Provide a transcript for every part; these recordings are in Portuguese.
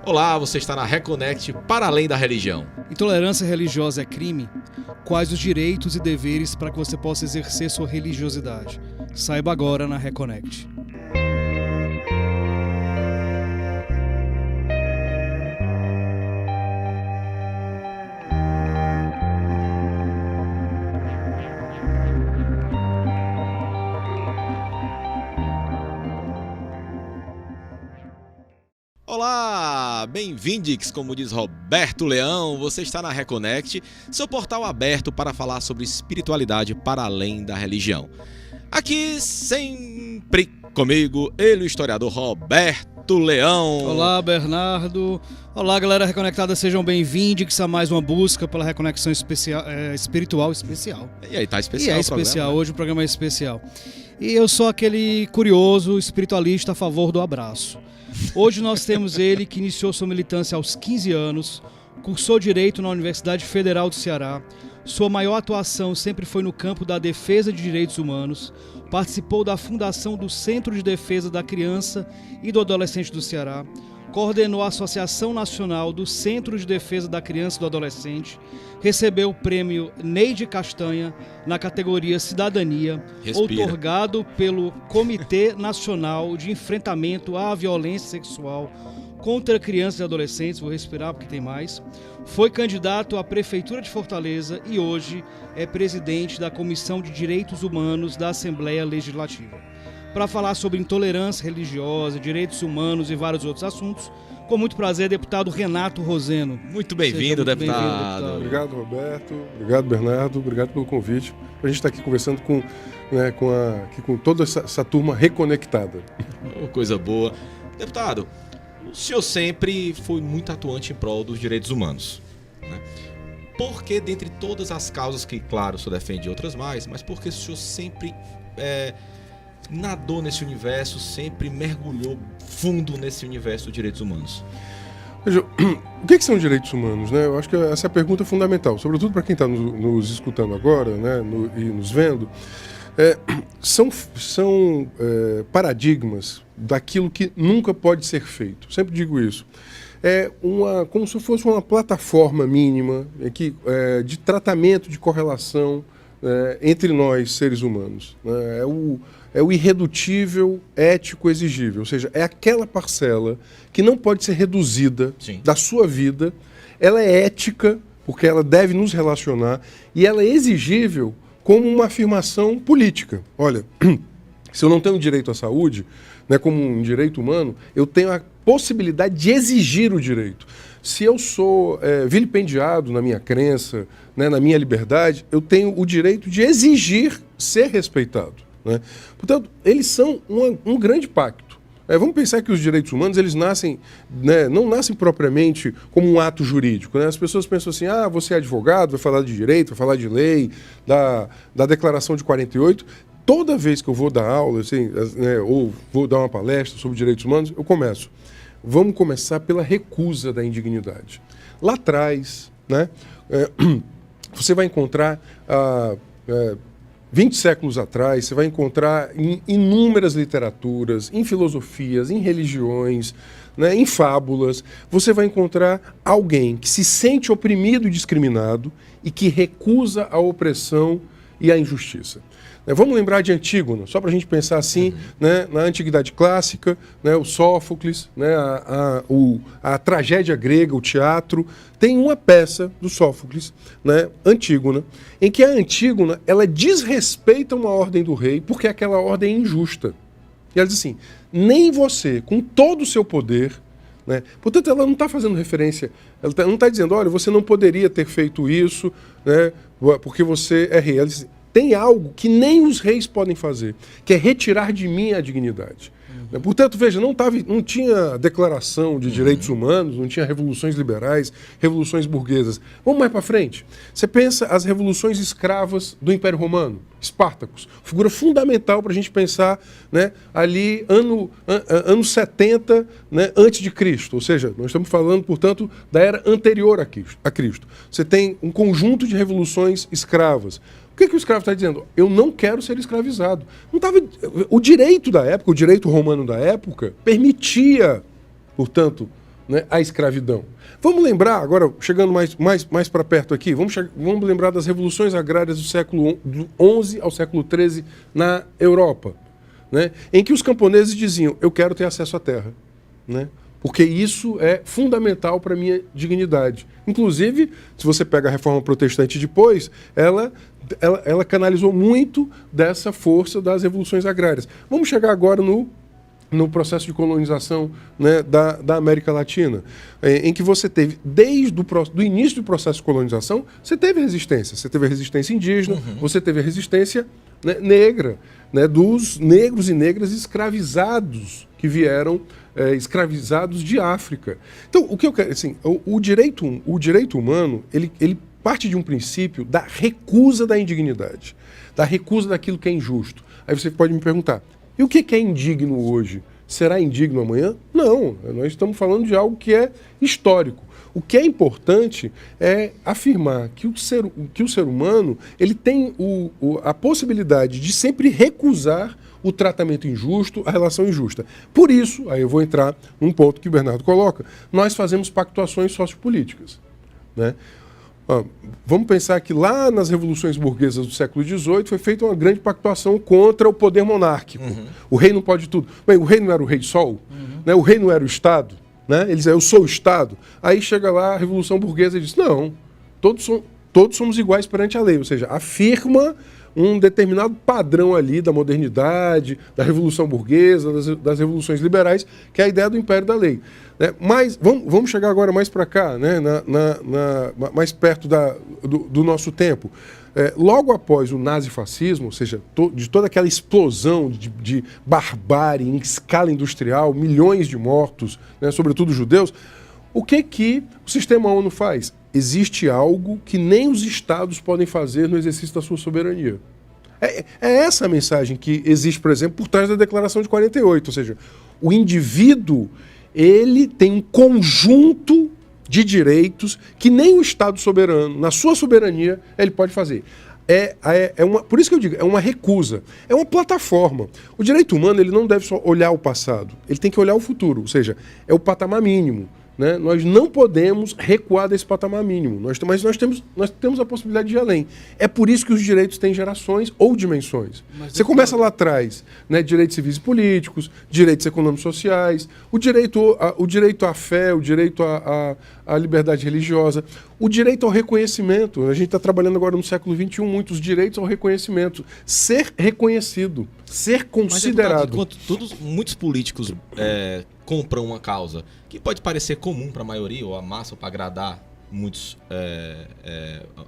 Olá, você está na Reconnect para além da religião. Intolerância religiosa é crime? Quais os direitos e deveres para que você possa exercer sua religiosidade? Saiba agora na Reconnect. Olá, bem-vindos, como diz Roberto Leão, você está na Reconnect, seu portal aberto para falar sobre espiritualidade para além da religião. Aqui sempre comigo, ele, o historiador Roberto Leão. Olá, Bernardo. Olá, galera reconectada, sejam bem-vindos a mais uma busca pela reconexão espiritual especial. E aí, tá especial e é especial, hoje o programa é especial. E eu sou aquele curioso espiritualista a favor do abraço. Hoje nós temos ele que iniciou sua militância aos 15 anos, cursou Direito na Universidade Federal do Ceará, sua maior atuação sempre foi no campo da defesa de direitos humanos, participou da fundação do Centro de Defesa da Criança e do Adolescente do Ceará, coordenou a Associação Nacional do Centro de Defesa da Criança e do Adolescente, recebeu o prêmio Neide Castanha na categoria Cidadania, outorgado pelo Comitê Nacional de Enfrentamento à Violência Sexual contra Crianças e Adolescentes, vou respirar porque tem mais, foi candidato à Prefeitura de Fortaleza e hoje é presidente da Comissão de Direitos Humanos da Assembleia Legislativa. Para falar sobre intolerância religiosa, direitos humanos e vários outros assuntos, com muito prazer, deputado Renato Roseno. Muito bem-vindo, deputado. Obrigado, Roberto. Obrigado, Bernardo. Obrigado pelo convite. A gente está aqui conversando com toda essa turma reconectada. Oh, coisa boa. Deputado, o senhor sempre foi muito atuante em prol dos direitos humanos, né? Porque, dentre todas as causas que, claro, o senhor defende outras mais, mas porque o senhor sempre nadou nesse universo, sempre mergulhou fundo nesse universo dos direitos humanos? Veja, o que são direitos humanos, né? Eu acho que essa é a pergunta fundamental, sobretudo para quem está nos escutando agora, né, e nos vendo. São paradigmas daquilo que nunca pode ser feito. Sempre digo isso. Como se fosse uma plataforma mínima de tratamento, de correlação entre nós, seres humanos. É o irredutível ético exigível, ou seja, é aquela parcela que não pode ser reduzida da sua vida, ela é ética, porque ela deve nos relacionar, e ela é exigível como uma afirmação política. Olha, se eu não tenho direito à saúde, né, como um direito humano, eu tenho a possibilidade de exigir o direito. Se eu sou vilipendiado na minha crença, né, na minha liberdade, eu tenho o direito de exigir ser respeitado. Né? Portanto, eles são um grande pacto. Vamos pensar que os direitos humanos eles nascem, né, não nascem propriamente como um ato jurídico. Né? As pessoas pensam assim, você é advogado, vai falar de direito, vai falar de lei, da Declaração de 48. Toda vez que eu vou dar aula, assim, né, ou vou dar uma palestra sobre direitos humanos, eu começo. Vamos começar pela recusa da indignidade. Lá atrás, né, você vai encontrar 20 séculos atrás, você vai encontrar em inúmeras literaturas, em filosofias, em religiões, né, em fábulas, você vai encontrar alguém que se sente oprimido e discriminado e que recusa a opressão e a injustiça. Vamos lembrar de Antígona, só para a gente pensar assim, né, na Antiguidade Clássica, né, o Sófocles, né, a tragédia grega, o teatro, tem uma peça do Sófocles, né, Antígona, em que a Antígona ela desrespeita uma ordem do rei porque aquela ordem é injusta. E ela diz assim, nem você, com todo o seu poder, né, portanto ela não está fazendo referência, ela não está dizendo, olha, você não poderia ter feito isso, né, porque você é rei. Ela diz, tem algo que nem os reis podem fazer, que é retirar de mim a dignidade. Portanto, veja, não tinha declaração de direitos humanos, não tinha revoluções liberais, revoluções burguesas. Vamos mais para frente. Você pensa as revoluções escravas do Império Romano, Espartacus, figura fundamental para a gente pensar, né, ali ano 70, né, antes de Cristo, ou seja, nós estamos falando, portanto, da era anterior a Cristo. Você tem um conjunto de revoluções escravas. O que o escravo está dizendo? Eu não quero ser escravizado. O direito da época, o direito romano da época, permitia, portanto, né, a escravidão. Vamos lembrar, agora, chegando mais para perto aqui, vamos lembrar das revoluções agrárias do século XI ao século XIII na Europa, né, em que os camponeses diziam, eu quero ter acesso à terra, né, porque isso é fundamental para a minha dignidade. Inclusive, se você pega a Reforma Protestante depois, ela canalizou muito dessa força das revoluções agrárias. Vamos chegar agora no processo de colonização, né, da América Latina, em que você teve, desde do início do processo de colonização, você teve resistência. Você teve a resistência indígena, você teve a resistência, né, negra, né, dos negros e negras escravizados que vieram escravizados de África. Então, o que eu quero, assim, o direito humano, ele parte de um princípio da recusa da indignidade, da recusa daquilo que é injusto. Aí você pode me perguntar, e o que é indigno hoje? Será indigno amanhã? Não, nós estamos falando de algo que é histórico. O que é importante é afirmar que o ser humano ele tem a possibilidade de sempre recusar o tratamento injusto, a relação injusta. Por isso, aí eu vou entrar num ponto que o Bernardo coloca, nós fazemos pactuações sociopolíticas, né? Vamos pensar que lá nas revoluções burguesas do século XVIII foi feita uma grande pactuação contra o poder monárquico. O rei não pode tudo. Bem, o rei não era o rei sol, né? O rei não era o Estado, né? Ele dizia, eu sou o Estado. Aí chega lá a Revolução Burguesa e diz, não, todos somos iguais perante a lei. Ou seja, afirma um determinado padrão ali da modernidade, da Revolução Burguesa, das revoluções liberais, que é a ideia do império da lei. Né? Mas vamos chegar agora mais para cá, né? Mais perto do nosso tempo. Logo após o nazifascismo, ou seja, de toda aquela explosão de barbárie em escala industrial, milhões de mortos, né, sobretudo judeus, o que o sistema ONU faz? Existe algo que nem os estados podem fazer no exercício da sua soberania. É essa a mensagem que existe, por exemplo, por trás da Declaração de 48. Ou seja, o indivíduo ele tem um conjunto de direitos que nem o Estado soberano, na sua soberania, ele pode fazer. Por isso que eu digo, é uma recusa, é uma plataforma. O direito humano ele não deve só olhar o passado, ele tem que olhar o futuro, ou seja, é o patamar mínimo. Né? Nós não podemos recuar desse patamar mínimo, mas nós temos a possibilidade de ir além. É por isso que os direitos têm gerações ou dimensões. Você começa lá atrás, né? Direitos civis e políticos, direitos econômicos e sociais, o direito à fé, o direito à liberdade religiosa, o direito ao reconhecimento. A gente está trabalhando agora no século XXI muitos direitos ao reconhecimento. Ser reconhecido, ser considerado. Mas, enquanto muitos políticos compram uma causa que pode parecer comum para a maioria, ou a massa, ou para agradar muitos,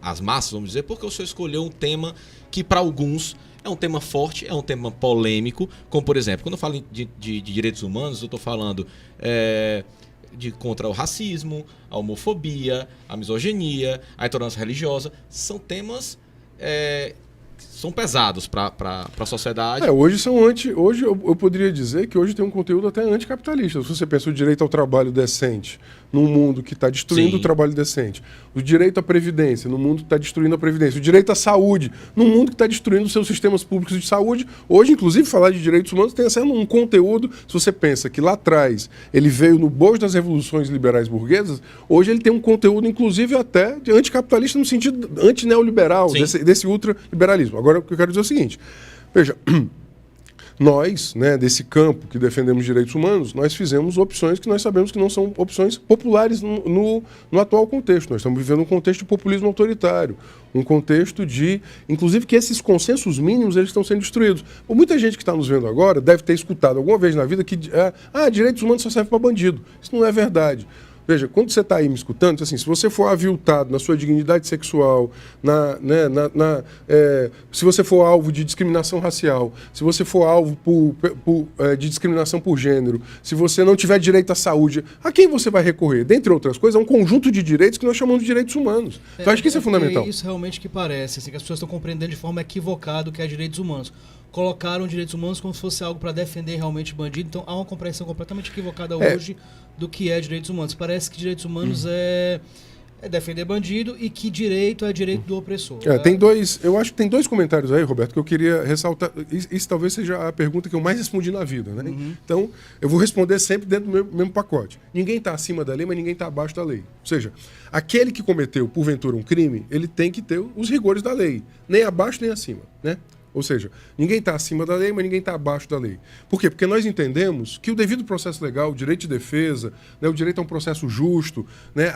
as massas, vamos dizer, porque o senhor escolheu um tema que para alguns é um tema forte, é um tema polêmico, como por exemplo, quando eu falo de direitos humanos, eu estou falando contra o racismo, a homofobia, a misoginia, a intolerância religiosa, são temas são pesados para a sociedade. Hoje eu poderia dizer que hoje tem um conteúdo até anticapitalista. Se você pensa o direito ao trabalho decente num mundo que está destruindo o trabalho decente, o direito à previdência num mundo que está destruindo a previdência, o direito à saúde num mundo que está destruindo os seus sistemas públicos de saúde. Hoje, inclusive, falar de direitos humanos tem sendo um conteúdo, se você pensa que lá atrás ele veio no bojo das revoluções liberais burguesas, hoje ele tem um conteúdo, inclusive, até de anticapitalista no sentido antineoliberal, desse ultraliberalismo. Agora, o que eu quero dizer é o seguinte, veja, nós, né, desse campo que defendemos direitos humanos, nós fizemos opções que nós sabemos que não são opções populares no atual contexto. Nós estamos vivendo um contexto de populismo autoritário, um contexto de, inclusive, que esses consensos mínimos eles estão sendo destruídos. Muita gente que está nos vendo agora deve ter escutado alguma vez na vida que direitos humanos só servem para bandido. Isso não é verdade. Veja, quando você está aí me escutando, assim, se você for aviltado na sua dignidade sexual, se você for alvo de discriminação racial, se você for alvo de discriminação por gênero, se você não tiver direito à saúde, a quem você vai recorrer? Dentre outras coisas, é um conjunto de direitos que nós chamamos de direitos humanos. Então, acho que isso é fundamental. É isso realmente que parece, assim, que as pessoas estão compreendendo de forma equivocada o que é direitos humanos. Colocaram direitos humanos como se fosse algo para defender realmente bandido. Então há uma compreensão completamente equivocada hoje do que é direitos humanos. Parece que direitos humanos é É defender bandido e que direito é direito do opressor. Eu acho que tem dois comentários aí, Roberto, que eu queria ressaltar. Isso talvez seja a pergunta que eu mais respondi na vida, né? Então, eu vou responder sempre dentro do mesmo pacote. Ninguém está acima da lei, mas ninguém está abaixo da lei. Ou seja, aquele que cometeu, porventura, um crime, ele tem que ter os rigores da lei. Nem abaixo, nem acima, né? Ou seja, ninguém está acima da lei, mas ninguém está abaixo da lei. Por quê? Porque nós entendemos que o devido processo legal, o direito de defesa, né, o direito a um processo justo, né,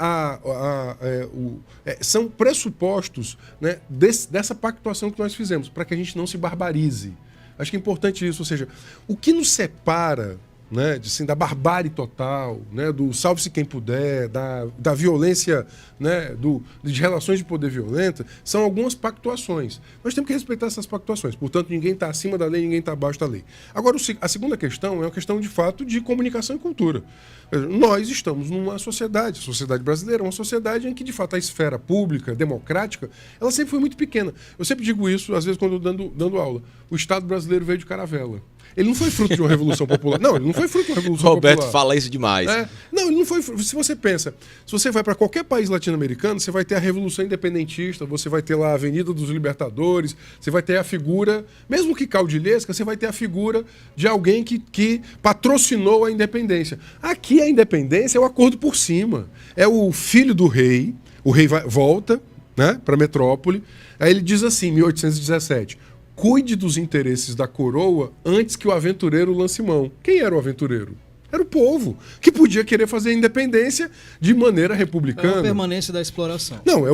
são pressupostos, né, dessa pactuação que nós fizemos, para que a gente não se barbarize. Acho que é importante isso. Ou seja, o que nos separa, né, da barbárie total, né, do salve-se quem puder, da violência, né, de relações de poder violenta, são algumas pactuações. Nós temos que respeitar essas pactuações. Portanto, ninguém está acima da lei, ninguém está abaixo da lei. Agora, a segunda questão é uma questão, de fato, de comunicação e cultura. Nós estamos numa sociedade, a sociedade brasileira é uma sociedade em que, de fato, a esfera pública, democrática, ela sempre foi muito pequena. Eu sempre digo isso, às vezes, quando dando aula. O Estado brasileiro veio de caravela. Ele não foi fruto de uma revolução popular. Não, ele não foi fruto de uma revolução Roberto popular. fala isso demais. Não, ele não foi. Se você pensa, se você vai para qualquer país latino-americano, você vai ter a Revolução Independentista, você vai ter lá a Avenida dos Libertadores, você vai ter a figura, mesmo que caudilhesca, você vai ter a figura de alguém que patrocinou a independência. Aqui a independência é o acordo por cima. É o filho do rei, o rei volta, né, para a metrópole, aí ele diz assim, em 1817... Cuide dos interesses da coroa antes que o aventureiro lance mão. Quem era o aventureiro? Era o povo, que podia querer fazer a independência de maneira republicana. É a permanência da exploração. Não,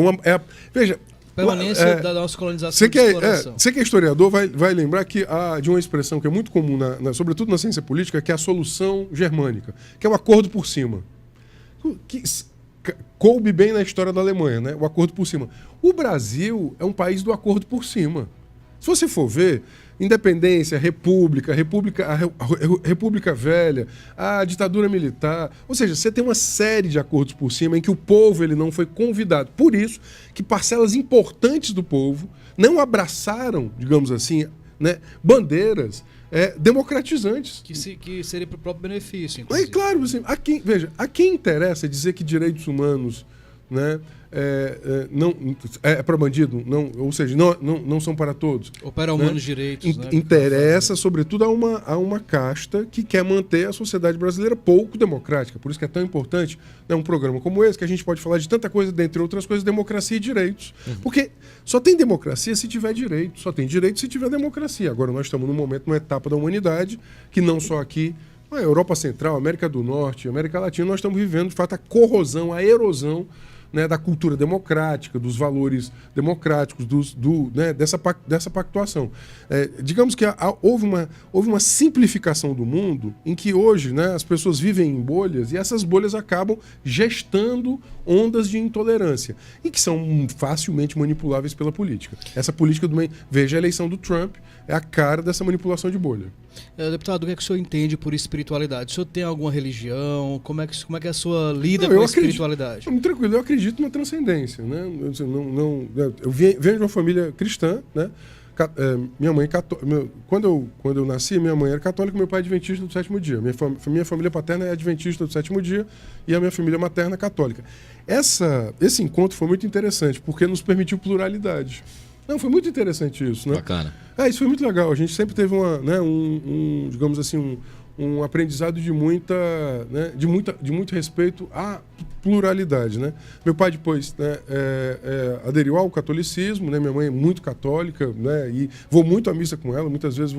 veja... Permanência da nossa colonização de exploração. Você que é historiador vai lembrar de uma expressão que é muito comum, sobretudo na ciência política, que é a solução germânica, que é o acordo por cima. Que coube bem na história da Alemanha, né? O acordo por cima. O Brasil é um país do acordo por cima. Se você for ver, independência, república velha, a ditadura militar, ou seja, você tem uma série de acordos por cima em que o povo ele não foi convidado. Por isso que parcelas importantes do povo não abraçaram, digamos assim, né, bandeiras democratizantes. Que seria para o próprio benefício, inclusive. É claro, assim, a quem interessa dizer que direitos humanos, né, não é para bandido, não, ou seja, não são para todos. Ou para humanos, né? Direitos. Né? Interessa, sobretudo, a uma casta que quer manter a sociedade brasileira pouco democrática. Por isso que é tão importante, né, um programa como esse, que a gente pode falar de tanta coisa, dentre outras coisas, democracia e direitos. Porque só tem democracia se tiver direito, só tem direito se tiver democracia. Agora nós estamos num momento, numa etapa da humanidade, que não só aqui, a Europa Central, América do Norte, América Latina, nós estamos vivendo, de fato, a corrosão, a erosão, né, da cultura democrática, dos valores democráticos, né, dessa pactuação. Digamos que houve uma simplificação do mundo em que hoje, né, as pessoas vivem em bolhas e essas bolhas acabam gestando ondas de intolerância e que são facilmente manipuláveis pela política. Essa política veja a eleição do Trump, é a cara dessa manipulação de bolha. Deputado, o que é que o senhor entende por espiritualidade? O senhor tem alguma religião? Como é que é a sua lida com a espiritualidade? Muito tranquilo, eu acredito na transcendência, né? Eu venho de uma família cristã, né? Minha mãe quando eu nasci, minha mãe era católica, meu pai é adventista do sétimo dia. Minha família paterna é adventista do sétimo dia e a minha família materna é católica. Esse encontro foi muito interessante porque nos permitiu pluralidade. Não, foi muito interessante isso, né? Bacana. Isso foi muito legal. A gente sempre teve digamos assim, um aprendizado de muito respeito à pluralidade, né? Meu pai depois, né, aderiu ao catolicismo, né? Minha mãe é muito católica, né? E vou muito à missa com ela, muitas vezes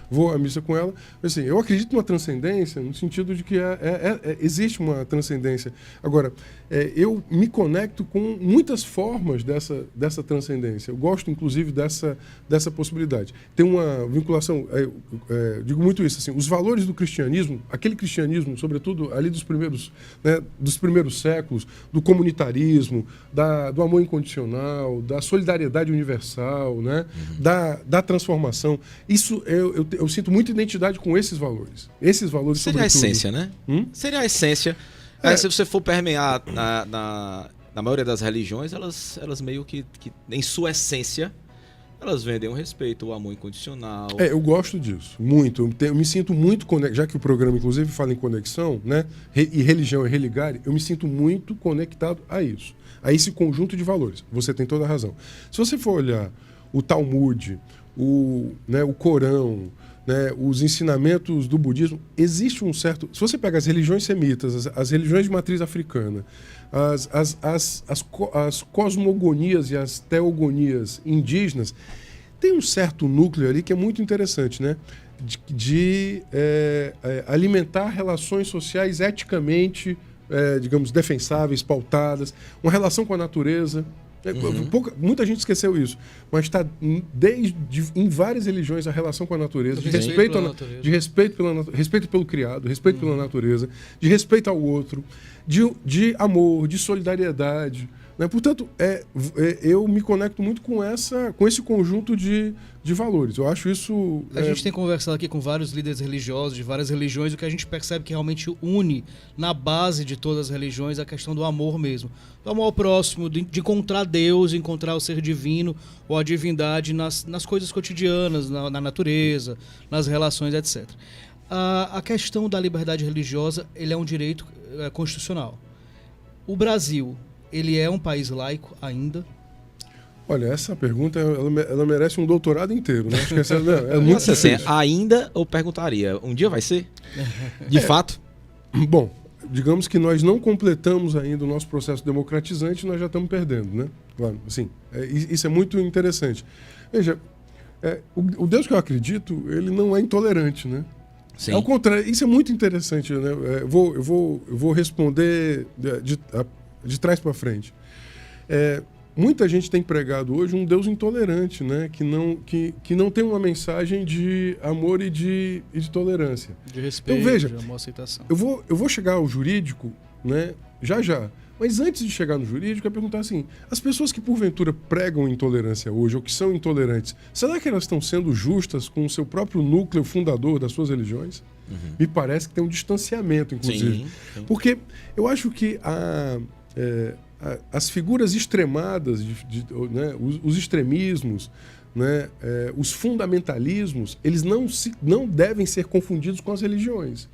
vou à missa com ela. Mas, assim, eu acredito numa transcendência no sentido de que existe uma transcendência. Agora, eu me conecto com muitas formas dessa transcendência. Eu gosto, inclusive, dessa possibilidade. Tem uma vinculação, digo muito isso, assim, os valores do cristianismo, aquele cristianismo, sobretudo ali dos primeiros séculos, do comunitarismo, do amor incondicional, da solidariedade universal, né? Da transformação. Isso eu sinto muita identidade com esses valores. Esses valores, seria sobretudo. A essência, né? Seria a essência. Se você for permear na maioria das religiões, elas meio que em sua essência, elas vendem o respeito, o amor incondicional. Eu gosto disso, muito. Eu me sinto muito conectado, já que o programa, inclusive, fala em conexão, né? E religião é religare, eu me sinto muito conectado a isso, a esse conjunto de valores. Você tem toda a razão. Se você for olhar o Talmud, o Corão, né, os ensinamentos do budismo, existe um certo... Se você pega as religiões semitas, as religiões de matriz africana, as cosmogonias e as teogonias indígenas, tem um certo núcleo ali que é muito interessante, né? De alimentar relações sociais eticamente, digamos, defensáveis, pautadas, uma relação com a natureza. Muita gente esqueceu isso, mas está em várias religiões a relação com a natureza, de respeito pelo criado, respeito pela natureza, de respeito ao outro, de amor, de solidariedade. Né? Portanto, eu me conecto muito com esse conjunto de valores. Eu acho isso... A gente tem conversado aqui com vários líderes religiosos de várias religiões, o que a gente percebe que realmente une na base de todas as religiões a questão do amor mesmo. Do amor ao próximo, de encontrar Deus, encontrar o ser divino ou a divindade nas coisas cotidianas, na natureza, nas relações, etc. A questão da liberdade religiosa, ele é um direito constitucional. O Brasil, ele é um país laico ainda? Olha, essa pergunta ela merece um doutorado inteiro, né? Acho que essa é muito assim, ainda eu perguntaria, um dia vai ser? De fato? Bom, digamos que nós não completamos ainda o nosso processo democratizante, nós já estamos perdendo, né? Claro, assim, isso é muito interessante. Veja, o Deus que eu acredito, ele não é intolerante, né? Sim. Ao contrário, isso é muito interessante, né? Eu vou responder de trás para frente. Muita gente tem pregado hoje um Deus intolerante, né? Que não tem uma mensagem de amor e de tolerância. De respeito, então, veja, de amor, aceitação. Eu vou chegar ao jurídico, né? Já. Mas antes de chegar no jurídico, eu ia perguntar assim, as pessoas que porventura pregam intolerância hoje, ou que são intolerantes, será que elas estão sendo justas com o seu próprio núcleo fundador das suas religiões? Me parece que tem um distanciamento, inclusive. Sim. Porque eu acho que as figuras extremadas, né, os extremismos, né, os fundamentalismos, eles não devem ser confundidos com as religiões.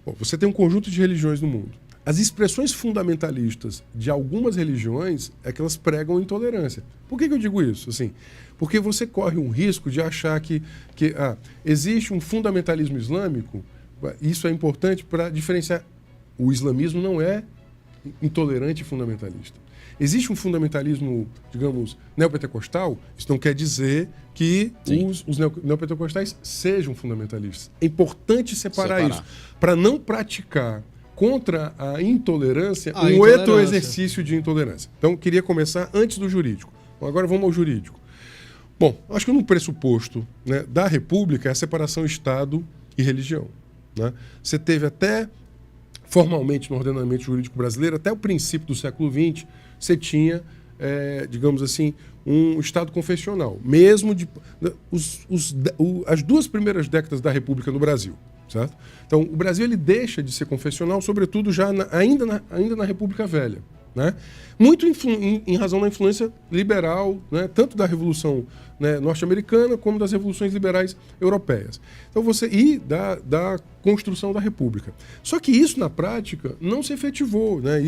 Bom, você tem um conjunto de religiões no mundo. As expressões fundamentalistas de algumas religiões é que elas pregam intolerância. Por que eu digo isso? Assim, porque você corre um risco de achar que existe um fundamentalismo islâmico. Isso é importante para diferenciar. O islamismo não é intolerante e fundamentalista. Existe um fundamentalismo, digamos, neopentecostal. Isso não quer dizer que os neopentecostais sejam fundamentalistas. É importante separar isso para não praticar contra a intolerância um exercício de intolerância. Então, queria começar antes do jurídico. Bom, agora vamos ao jurídico. Bom, acho que no pressuposto, né, da República é a separação Estado e religião. Né? Você teve até, formalmente no ordenamento jurídico brasileiro, até o princípio do século XX, você tinha, digamos assim, um Estado confessional, mesmo as 2 primeiras décadas da República no Brasil. Certo? Então, o Brasil ele deixa de ser confessional, sobretudo já ainda na República Velha. Né? Muito em razão da influência liberal, né? Tanto da Revolução, né, norte-americana como das revoluções liberais europeias. Então, da construção da República. Só que isso, na prática, não se efetivou. Né?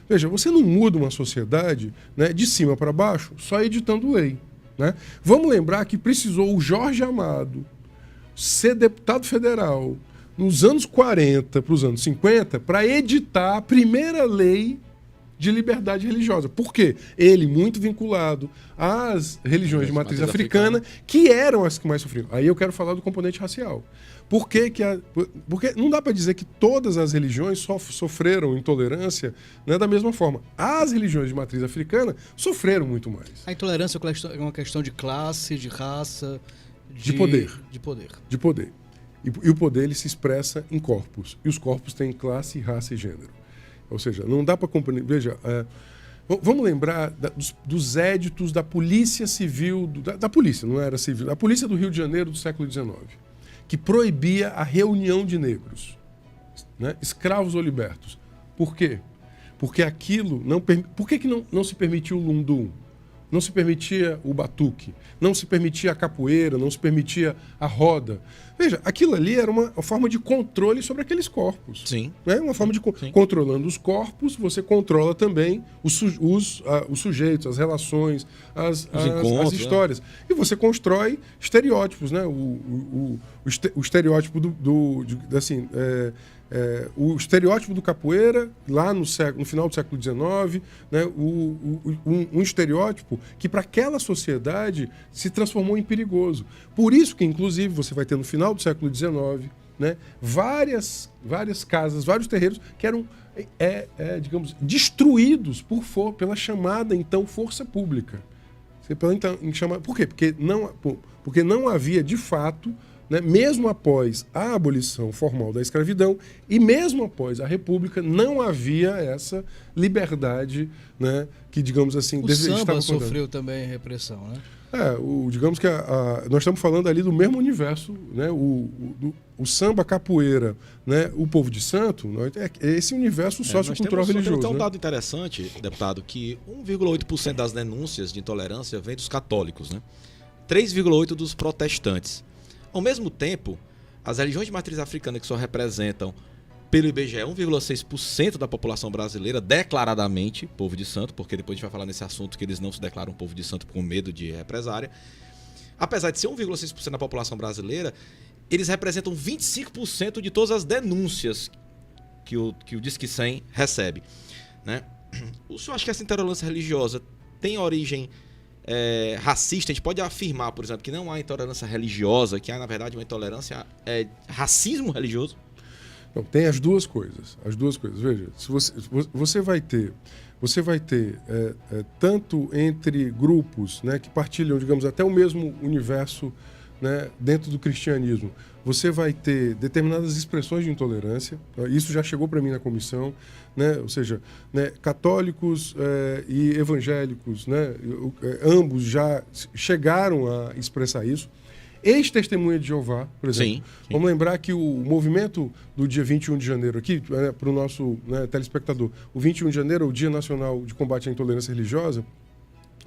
Veja, você não muda uma sociedade, né, de cima para baixo só editando lei. Né? Vamos lembrar que precisou o Jorge Amado ser deputado federal nos anos 40 para os anos 50 para editar a primeira lei de liberdade religiosa. Por quê? Ele muito vinculado às religiões de matriz africana, que eram as que mais sofriam. Aí eu quero falar do componente racial. Porque não dá para dizer que todas as religiões sofreram intolerância, né, da mesma forma. As religiões de matriz africana sofreram muito mais. A intolerância é uma questão de classe, de raça... De poder. De poder. E o poder ele se expressa em corpos. E os corpos têm classe, raça e gênero. Ou seja, não dá para compreender... Veja, vamos lembrar dos éditos da Polícia Civil... Da polícia, não era civil. Da Polícia do Rio de Janeiro do século XIX. Que proibia a reunião de negros. Né? Escravos ou libertos. Por quê? Porque aquilo... Por que não se permitiu o Lundum? não se permitia o batuque, não se permitia a capoeira, não se permitia a roda. Veja, aquilo ali era uma forma de controle sobre aqueles corpos. Sim. Né? Uma forma de controlando os corpos, você controla também os sujeitos, as relações, as histórias. E você constrói estereótipos, né? O estereótipo o estereótipo do capoeira, lá no final do século XIX, né, um estereótipo que para aquela sociedade se transformou em perigoso. Por isso que, inclusive, você vai ter no final do século XIX, né, várias casas, vários terreiros que eram, digamos, destruídos pela chamada, então, força pública. Por quê? Porque não havia, de fato, né, mesmo após a abolição formal da escravidão e mesmo após a República, não havia essa liberdade, né, que, digamos assim, o samba sofreu também repressão, né? Digamos que nós estamos falando ali do mesmo universo, né, o samba, a capoeira, né, o povo de santo, é esse universo sociocultural religioso. Tem um né? dado interessante, deputado, que 1,8% das denúncias de intolerância vem dos católicos, né? 3,8% dos protestantes. Ao mesmo tempo, as religiões de matriz africana, que só representam, pelo IBGE, 1,6% da população brasileira, declaradamente povo de santo, porque depois a gente vai falar nesse assunto que eles não se declaram povo de santo com medo de represária. Apesar de ser 1,6% da população brasileira, eles representam 25% de todas as denúncias que o Disque 100 recebe. Né? O senhor acha que essa intolerância religiosa tem origem racista? A gente pode afirmar, por exemplo, que não há intolerância religiosa, que há, na verdade, uma intolerância racismo religioso? Não, tem as duas coisas. Veja, se você vai ter tanto entre grupos, né, que partilham, digamos, até o mesmo universo, né, dentro do cristianismo, você vai ter determinadas expressões de intolerância. Isso já chegou para mim na comissão, né? Ou seja, né, católicos e evangélicos, né, ambos já chegaram a expressar isso. Ex-testemunha de Jeová, por exemplo. Sim. Vamos lembrar que o movimento do dia 21 de janeiro aqui, para o nosso, né, telespectador, o 21 de janeiro é o Dia Nacional de Combate à Intolerância Religiosa,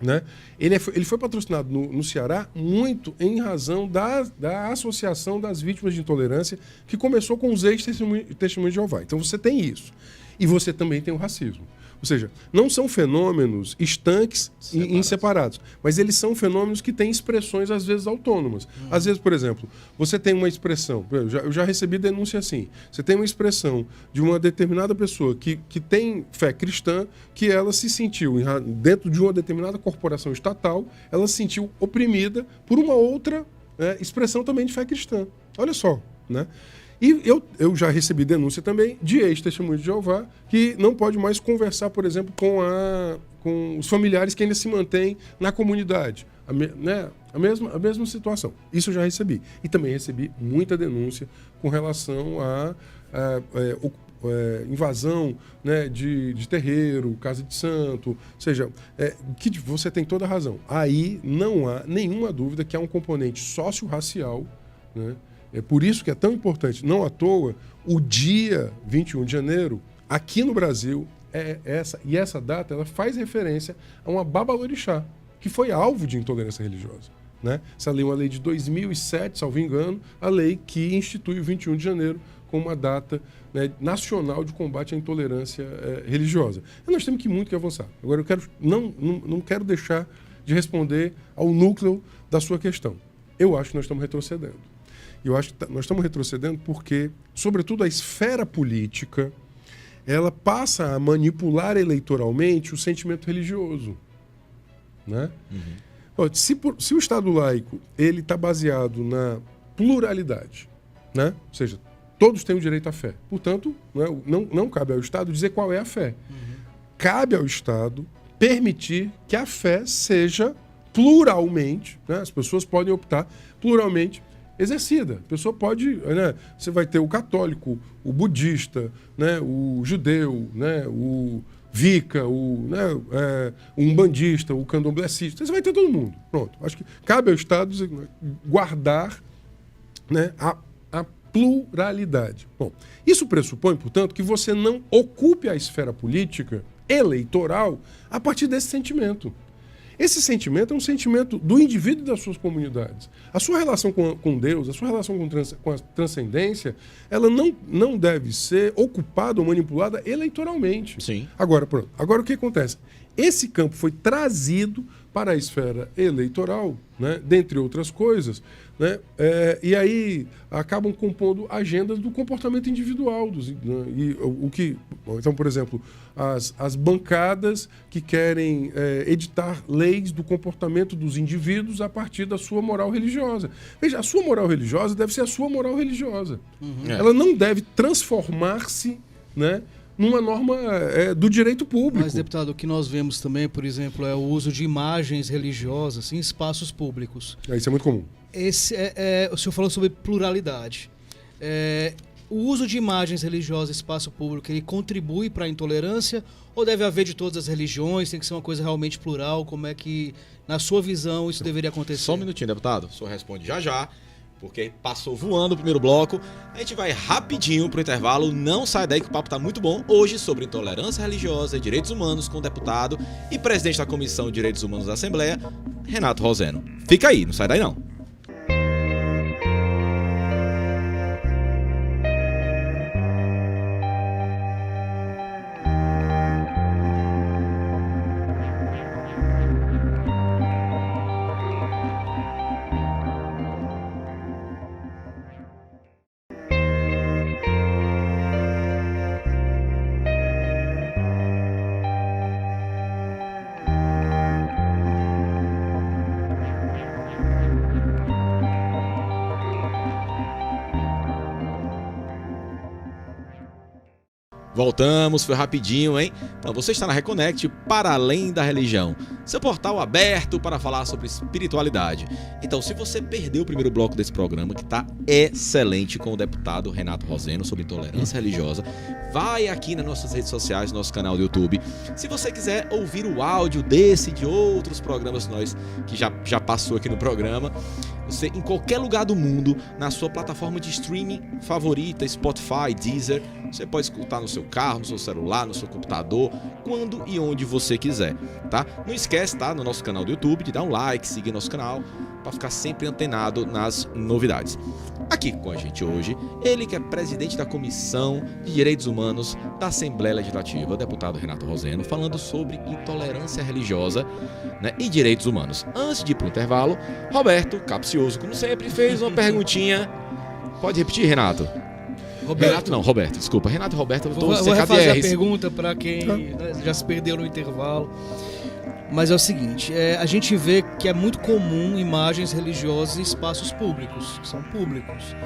né? Ele foi patrocinado no Ceará muito em razão da Associação das Vítimas de Intolerância, que começou com os ex-testemunhos de Jeová. Então você tem isso. E você também tem o racismo. Ou seja, não são fenômenos estanques e separados, mas eles são fenômenos que têm expressões, às vezes, autônomas. Às vezes, por exemplo, você tem uma expressão, eu já recebi denúncia assim, você tem uma expressão de uma determinada pessoa que tem fé cristã, que ela se sentiu, dentro de uma determinada corporação estatal, ela se sentiu oprimida por uma outra expressão também de fé cristã. Olha só, né? E eu já recebi denúncia também de ex-testemunhos de Jeová que não pode mais conversar, por exemplo, com os familiares que ainda se mantêm na comunidade. A mesma situação. Isso eu já recebi. E também recebi muita denúncia com relação a invasão, né, de terreiro, casa de santo. Ou seja, que você tem toda a razão. Aí não há nenhuma dúvida que há um componente socio-racial, né? É por isso que é tão importante, não à toa, o dia 21 de janeiro, aqui no Brasil, essa data ela faz referência a uma babalorixá, que foi alvo de intolerância religiosa. Né? Essa lei é uma lei de 2007, salvo engano, a lei que institui o 21 de janeiro como uma data, né, nacional de combate à intolerância religiosa. E nós temos muito que avançar. Agora, não quero deixar de responder ao núcleo da sua questão. Eu acho que nós estamos retrocedendo. Eu acho que nós estamos retrocedendo porque, sobretudo, a esfera política ela passa a manipular eleitoralmente o sentimento religioso. Né? Uhum. Se o Estado laico ele está baseado na pluralidade, né? Ou seja, todos têm o direito à fé. Portanto, não cabe ao Estado dizer qual é a fé. Uhum. Cabe ao Estado permitir que a fé seja pluralmente, né? As pessoas podem optar pluralmente exercida. A pessoa pode, né? Você vai ter o católico, o budista, né? O judeu, né? O Wicca, o umbandista, o candomblessista. Você vai ter todo mundo. Pronto. Acho que cabe ao Estado guardar, né, a pluralidade. Bom, isso pressupõe, portanto, que você não ocupe a esfera política eleitoral a partir desse sentimento. Esse sentimento é um sentimento do indivíduo e das suas comunidades. A sua relação com Deus, a sua relação com a transcendência, ela não deve ser ocupada ou manipulada eleitoralmente. Sim. Agora, pronto. Agora o que acontece? Esse campo foi trazido para a esfera eleitoral, né, dentre outras coisas, né, e aí acabam compondo agendas do comportamento individual. Então, por exemplo, as bancadas que querem editar leis do comportamento dos indivíduos a partir da sua moral religiosa. Veja, a sua moral religiosa deve ser a sua moral religiosa. Ela não deve transformar-se, né, numa norma do direito público. Mas, deputado, o que nós vemos também, por exemplo, é o uso de imagens religiosas em espaços públicos. Isso é muito comum. O senhor falou sobre pluralidade. O uso de imagens religiosas em espaço público, ele contribui para a intolerância ou deve haver de todas as religiões? Tem que ser uma coisa realmente plural? Como é que, na sua visão, isso deveria acontecer? Só um minutinho, deputado. O senhor responde já, porque passou voando o primeiro bloco. A gente vai rapidinho pro intervalo. Não sai daí que o papo tá muito bom. Hoje sobre intolerância religiosa e direitos humanos com o deputado e presidente da Comissão de Direitos Humanos da Assembleia, Renato Roseno. Fica aí, não sai daí não. Voltamos, foi rapidinho, hein? Então você está na Reconnect para além da religião. Seu portal aberto para falar sobre espiritualidade. Então, se você perdeu o primeiro bloco desse programa, que está excelente com o deputado Renato Roseno sobre intolerância religiosa, vai aqui nas nossas redes sociais, no nosso canal do YouTube. Se você quiser ouvir o áudio desse e de outros programas que já passou aqui no programa, você, em qualquer lugar do mundo, na sua plataforma de streaming favorita, Spotify, Deezer, você pode escutar no seu carro, no seu celular, no seu computador, quando e onde você quiser, tá? Não esquece, tá? No nosso canal do YouTube, de dar um like, seguir nosso canal, para ficar sempre antenado nas novidades. Aqui com a gente hoje, ele que é presidente da Comissão de Direitos Humanos da Assembleia Legislativa, o deputado Renato Roseno, falando sobre intolerância religiosa, né, e direitos humanos. Antes de ir para o intervalo, Roberto, capcioso como sempre, fez uma perguntinha. Pode repetir, Renato? Roberto, desculpa. Renato e Roberto, eu estou vou refazer a pergunta para quem já se perdeu no intervalo. Mas é o seguinte, a gente vê que é muito comum imagens religiosas em espaços públicos, que são públicos.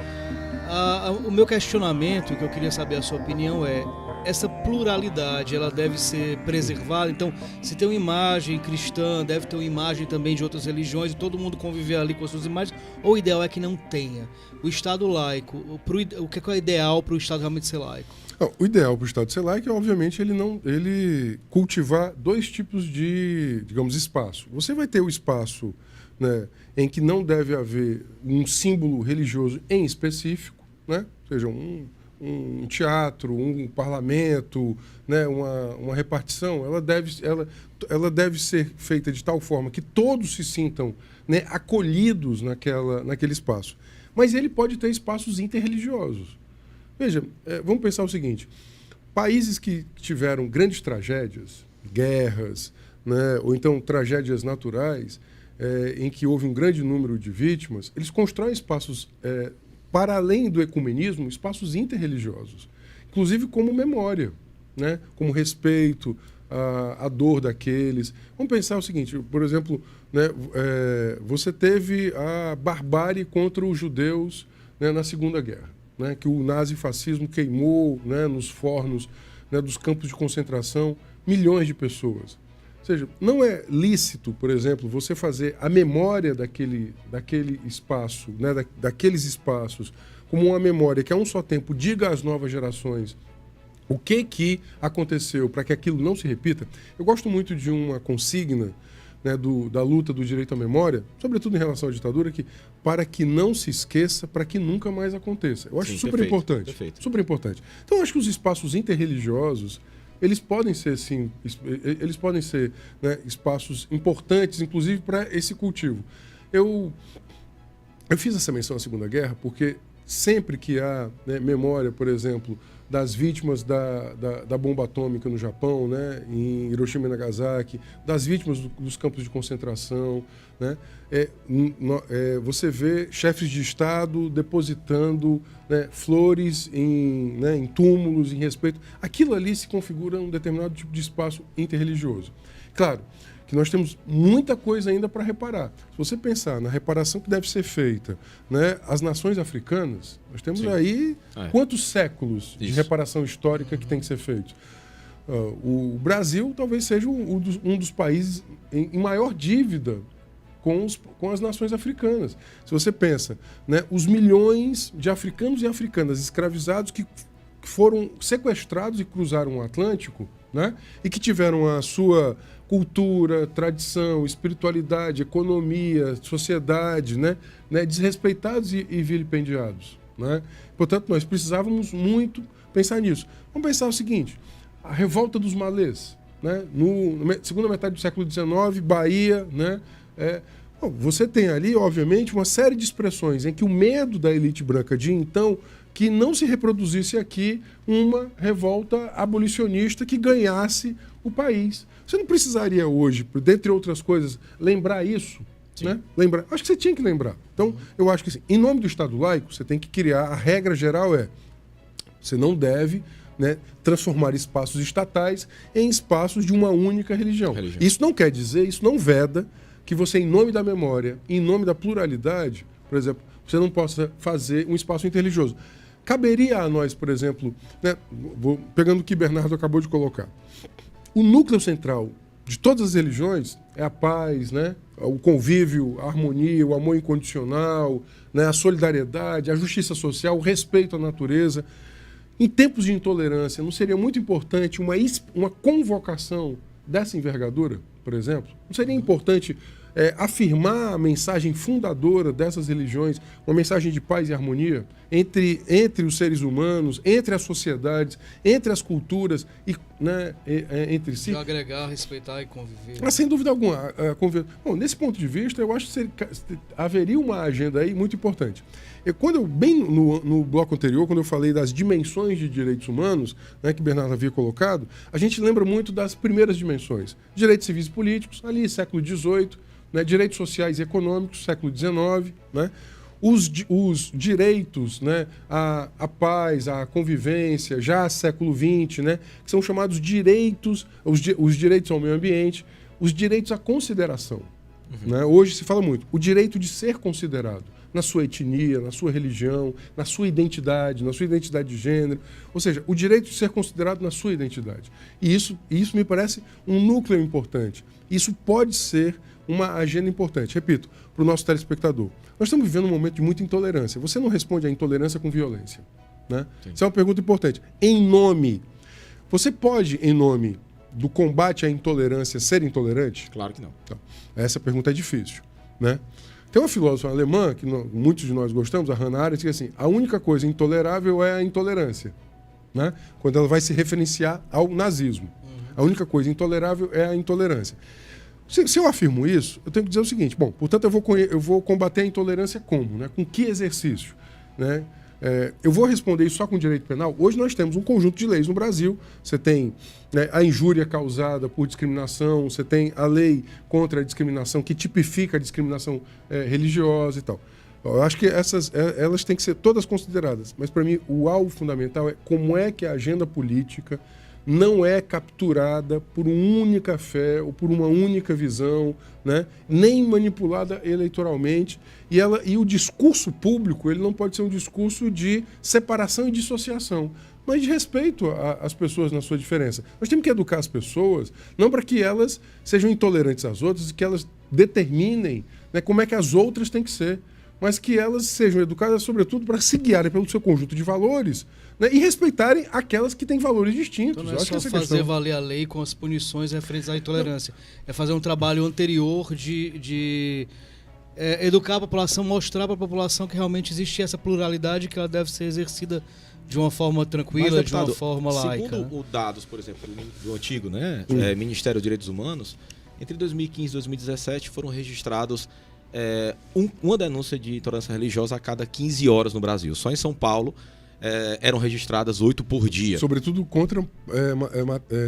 O meu questionamento, e que eu queria saber a sua opinião, é: essa pluralidade, ela deve ser preservada? Então, se tem uma imagem cristã, deve ter uma imagem também de outras religiões e todo mundo conviver ali com as suas imagens? Ou o ideal é que não tenha? O Estado laico, o que é o ideal para o Estado realmente ser laico? O ideal para o Estado ser laico é, obviamente, ele cultivar dois tipos de, digamos, espaço. Você vai ter o espaço, né, em que não deve haver um símbolo religioso em específico, né? Ou seja, um teatro, um parlamento, né, uma repartição, ela deve ser feita de tal forma que todos se sintam, né, acolhidos naquele espaço. Mas ele pode ter espaços interreligiosos. Veja, vamos pensar o seguinte: países que tiveram grandes tragédias, guerras, né, ou então tragédias naturais, em que houve um grande número de vítimas, eles constroem espaços, para além do ecumenismo, espaços interreligiosos, inclusive como memória, né, como respeito à dor daqueles. Vamos pensar o seguinte, por exemplo, né, você teve a barbárie contra os judeus, né, na Segunda Guerra. Né, que o nazifascismo queimou, né, nos fornos, né, dos campos de concentração milhões de pessoas. Ou seja, não é lícito, por exemplo, você fazer a memória daquele espaço, né, daqueles espaços, como uma memória que a um só tempo diga às novas gerações o que aconteceu para que aquilo não se repita. Eu gosto muito de uma consigna, né, da luta do direito à memória, sobretudo em relação à ditadura, para que não se esqueça, para que nunca mais aconteça. Eu acho super importante. Super importante. Então, eu acho que os espaços interreligiosos, eles podem ser, sim, eles podem ser, né, espaços importantes, inclusive para esse cultivo. Eu fiz essa menção à Segunda Guerra porque sempre que há, né, memória, por exemplo, das vítimas da bomba atômica no Japão, né, em Hiroshima e Nagasaki, das vítimas dos campos de concentração, né, você vê chefes de Estado depositando, né, flores em túmulos, em respeito. Aquilo ali se configura um determinado tipo de espaço interreligioso. Claro que nós temos muita coisa ainda para reparar. Se você pensar na reparação que deve ser feita, né, as nações africanas, nós temos Sim. aí quantos séculos de reparação histórica que tem que ser feito. O Brasil talvez seja um dos países em maior dívida com as nações africanas. Se você pensa, né, os milhões de africanos e africanas escravizados que foram sequestrados e cruzaram o Atlântico, né, e que tiveram a sua cultura, tradição, espiritualidade, economia, sociedade, né, desrespeitados e vilipendiados, né? Portanto, nós precisávamos muito pensar nisso. Vamos pensar o seguinte, a revolta dos malês, né, na segunda metade do século XIX, Bahia, né, você tem ali, obviamente, uma série de expressões em que o medo da elite branca de então que não se reproduzisse aqui uma revolta abolicionista que ganhasse o país. Você não precisaria hoje, dentre outras coisas, lembrar isso, né? Lembrar. Acho que você tinha que lembrar. Então, eu acho que assim, em nome do Estado laico, você tem que criar, a regra geral você não deve, né, transformar espaços estatais em espaços de uma única religião. Isso não quer dizer, isso não veda que você, em nome da memória, em nome da pluralidade, por exemplo, você não possa fazer um espaço interreligioso. Caberia a nós, por exemplo, né, pegando o que Bernardo acabou de colocar, o núcleo central de todas as religiões é a paz, né, o convívio, a harmonia, o amor incondicional, né, a solidariedade, a justiça social, o respeito à natureza. Em tempos de intolerância, não seria muito importante uma convocação dessa envergadura, por exemplo? Não seria importante afirmar a mensagem fundadora dessas religiões, uma mensagem de paz e harmonia entre os seres humanos, entre as sociedades, entre as culturas e, né, entre si? De agregar, respeitar e conviver. Mas, sem dúvida alguma. Bom, nesse ponto de vista, eu acho que haveria uma agenda aí muito importante. Bem no bloco anterior, quando eu falei das dimensões de direitos humanos, né, que Bernardo havia colocado, a gente lembra muito das primeiras dimensões. Direitos civis e políticos, ali século XVIII, né, direitos sociais e econômicos, século XIX, né, os direitos, né, à paz, à convivência, já século XX, né, que são chamados direitos, os direitos ao meio ambiente, os direitos à consideração. Né? Hoje se fala muito, o direito de ser considerado na sua etnia, na sua religião, na sua identidade de gênero, ou seja, o direito de ser considerado na sua identidade. E isso me parece um núcleo importante. Isso pode ser uma agenda importante. Repito, para o nosso telespectador. Nós estamos vivendo um momento de muita intolerância. Você não responde à intolerância com violência. Né? Isso é uma pergunta importante. Você pode, em nome do combate à intolerância, ser intolerante? Claro que não. Então, essa pergunta é difícil. Né? Tem uma filósofa alemã, que muitos de nós gostamos, a Hannah Arendt, que diz assim, a única coisa intolerável é a intolerância. Né? Quando ela vai se referenciar ao nazismo. A única coisa intolerável é a intolerância. Se eu afirmo isso, eu tenho que dizer o seguinte, bom, portanto eu vou combater a intolerância como? Né? Com que exercício? Né? Eu vou responder isso só com direito penal? Hoje nós temos um conjunto de leis no Brasil. Você tem, né, a injúria causada por discriminação, você tem a lei contra a discriminação que tipifica a discriminação religiosa e tal. Eu acho que elas têm que ser todas consideradas. Mas para mim o alvo fundamental é como é que a agenda política não é capturada por uma única fé ou por uma única visão, né? Nem manipulada eleitoralmente. E o discurso público ele não pode ser um discurso de separação e dissociação, mas de respeito às pessoas na sua diferença. Nós temos que educar as pessoas, não para que elas sejam intolerantes às outras, que elas determinem, né, como é que as outras têm que ser, mas que elas sejam educadas, sobretudo, para se guiarem pelo seu conjunto de valores, né, e respeitarem aquelas que têm valores distintos. Então não é só fazer valer a lei com as punições referentes à intolerância. É fazer um trabalho anterior de educar a população, mostrar para a população que realmente existe essa pluralidade, que ela deve ser exercida de uma forma tranquila, Mas, deputado, de uma forma laica. Segundo os dados, por exemplo, do antigo, né, Ministério dos Direitos Humanos, entre 2015 e 2017 foram registrados uma denúncia de intolerância religiosa a cada 15 horas no Brasil. Só em São Paulo eram registradas 8 por dia. Sobretudo contra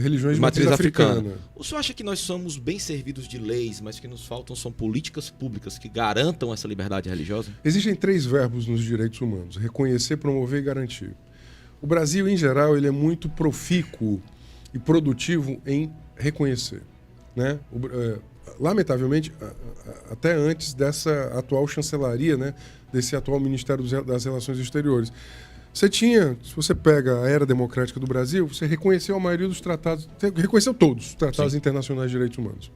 religiões de matriz africana. africana. O senhor acha que nós somos bem servidos de leis, mas que nos faltam são políticas públicas que garantam essa liberdade religiosa? Existem 3 verbos nos direitos humanos: reconhecer, promover e garantir. O Brasil, em geral, ele é muito profícuo e produtivo em reconhecer, né? Lamentavelmente, até antes dessa atual chancelaria, né, desse atual Ministério das Relações Exteriores, você tinha, se você pega a era democrática do Brasil, você reconheceu a maioria dos tratados, reconheceu todos os tratados internacionais de direitos humanos.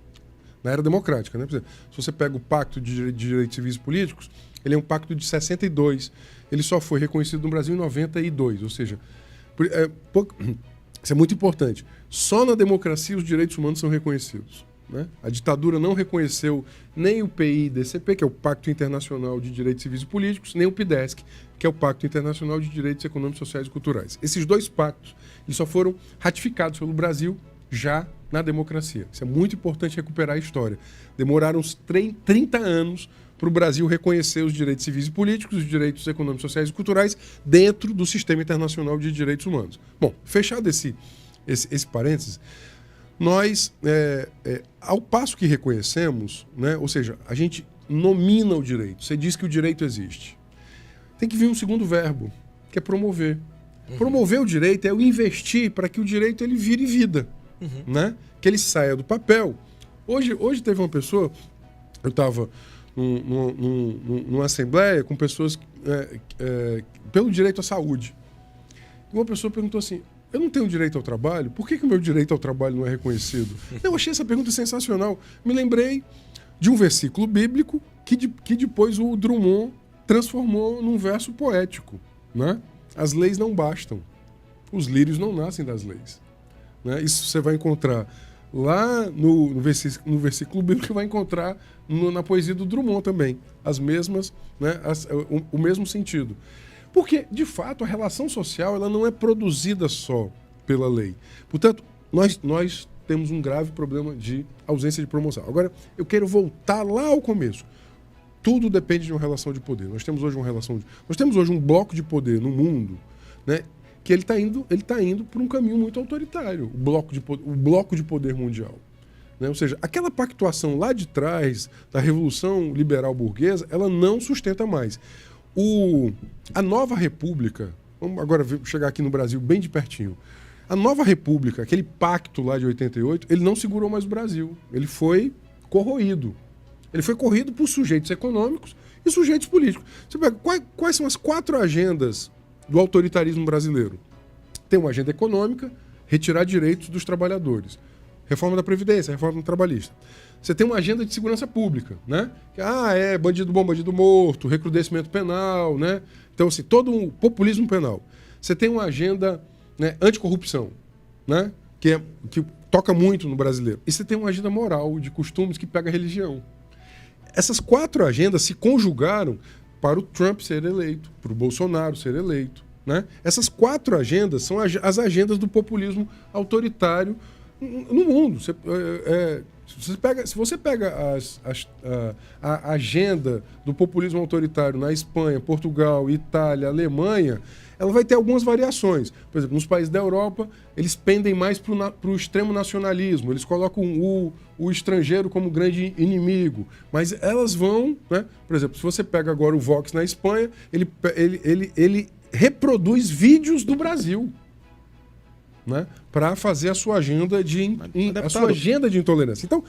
Na era democrática, né? Se você pega o Pacto de Direitos Civis e Políticos, ele é um pacto de 62. Ele só foi reconhecido no Brasil em 92, ou seja, isso é muito importante. Só na democracia os direitos humanos são reconhecidos, né? A ditadura não reconheceu nem o PIDCP, que é o Pacto Internacional de Direitos Civis e Políticos, nem o PIDESC, que é o Pacto Internacional de Direitos Econômicos, Sociais e Culturais. Esses 2 pactos eles só foram ratificados pelo Brasil já na democracia. Isso é muito importante recuperar a história. Demoraram uns 30 anos para o Brasil reconhecer os direitos civis e políticos, os direitos econômicos, sociais e culturais dentro do sistema internacional de direitos humanos. Bom, fechado esse parênteses, nós, ao passo que reconhecemos, né, ou seja, a gente nomina o direito, você diz que o direito existe. Tem que vir um segundo verbo, que é promover. Promover o direito é o investir para que o direito ele vire vida, né? Que ele saia do papel. Hoje teve uma pessoa, eu estava numa assembleia com pessoas pelo direito à saúde. E uma pessoa perguntou assim: eu não tenho direito ao trabalho? Por que o meu direito ao trabalho não é reconhecido? Eu achei essa pergunta sensacional. Me lembrei de um versículo bíblico que depois o Drummond transformou num verso poético, né? As leis não bastam. Os lírios não nascem das leis, né? Isso você vai encontrar lá no versículo bíblico, que vai encontrar na poesia do Drummond também. As mesmas, né? O mesmo sentido. Porque, de fato, a relação social ela não é produzida só pela lei. Portanto, nós temos um grave problema de ausência de promoção. Agora, eu quero voltar lá ao começo. Tudo depende de uma relação de poder. Nós temos hoje um bloco de poder no mundo, né, que ele está indo por um caminho muito autoritário, o bloco de poder mundial, né? Ou seja, aquela pactuação lá de trás da Revolução Liberal Burguesa, ela não sustenta mais. A nova república, vamos agora chegar aqui no Brasil bem de pertinho, a nova república, aquele pacto lá de 88, ele não segurou mais o Brasil, ele foi corroído. Ele foi corrido por sujeitos econômicos e sujeitos políticos. Você pega, quais são as 4 agendas do autoritarismo brasileiro? Tem uma agenda econômica, retirar direitos dos trabalhadores. Reforma da Previdência, reforma trabalhista. Você tem uma agenda de segurança pública, né? Bandido bom, bandido morto, recrudescimento penal, né? Então, assim, todo um populismo penal. Você tem uma agenda, né, anticorrupção, né? Que toca muito no brasileiro. E você tem uma agenda moral, de costumes, que pega a religião. Essas 4 agendas se conjugaram para o Trump ser eleito, para o Bolsonaro ser eleito, né? Essas 4 agendas são as agendas do populismo autoritário no mundo. Se você pega a agenda do populismo autoritário na Espanha, Portugal, Itália, Alemanha, ela vai ter algumas variações. Por exemplo, nos países da Europa, eles pendem mais para o extremo nacionalismo, eles colocam o estrangeiro como grande inimigo, mas elas vão, né? Por exemplo, se você pega agora o Vox na Espanha, ele reproduz vídeos do Brasil, né, para fazer a sua agenda de intolerância. Então,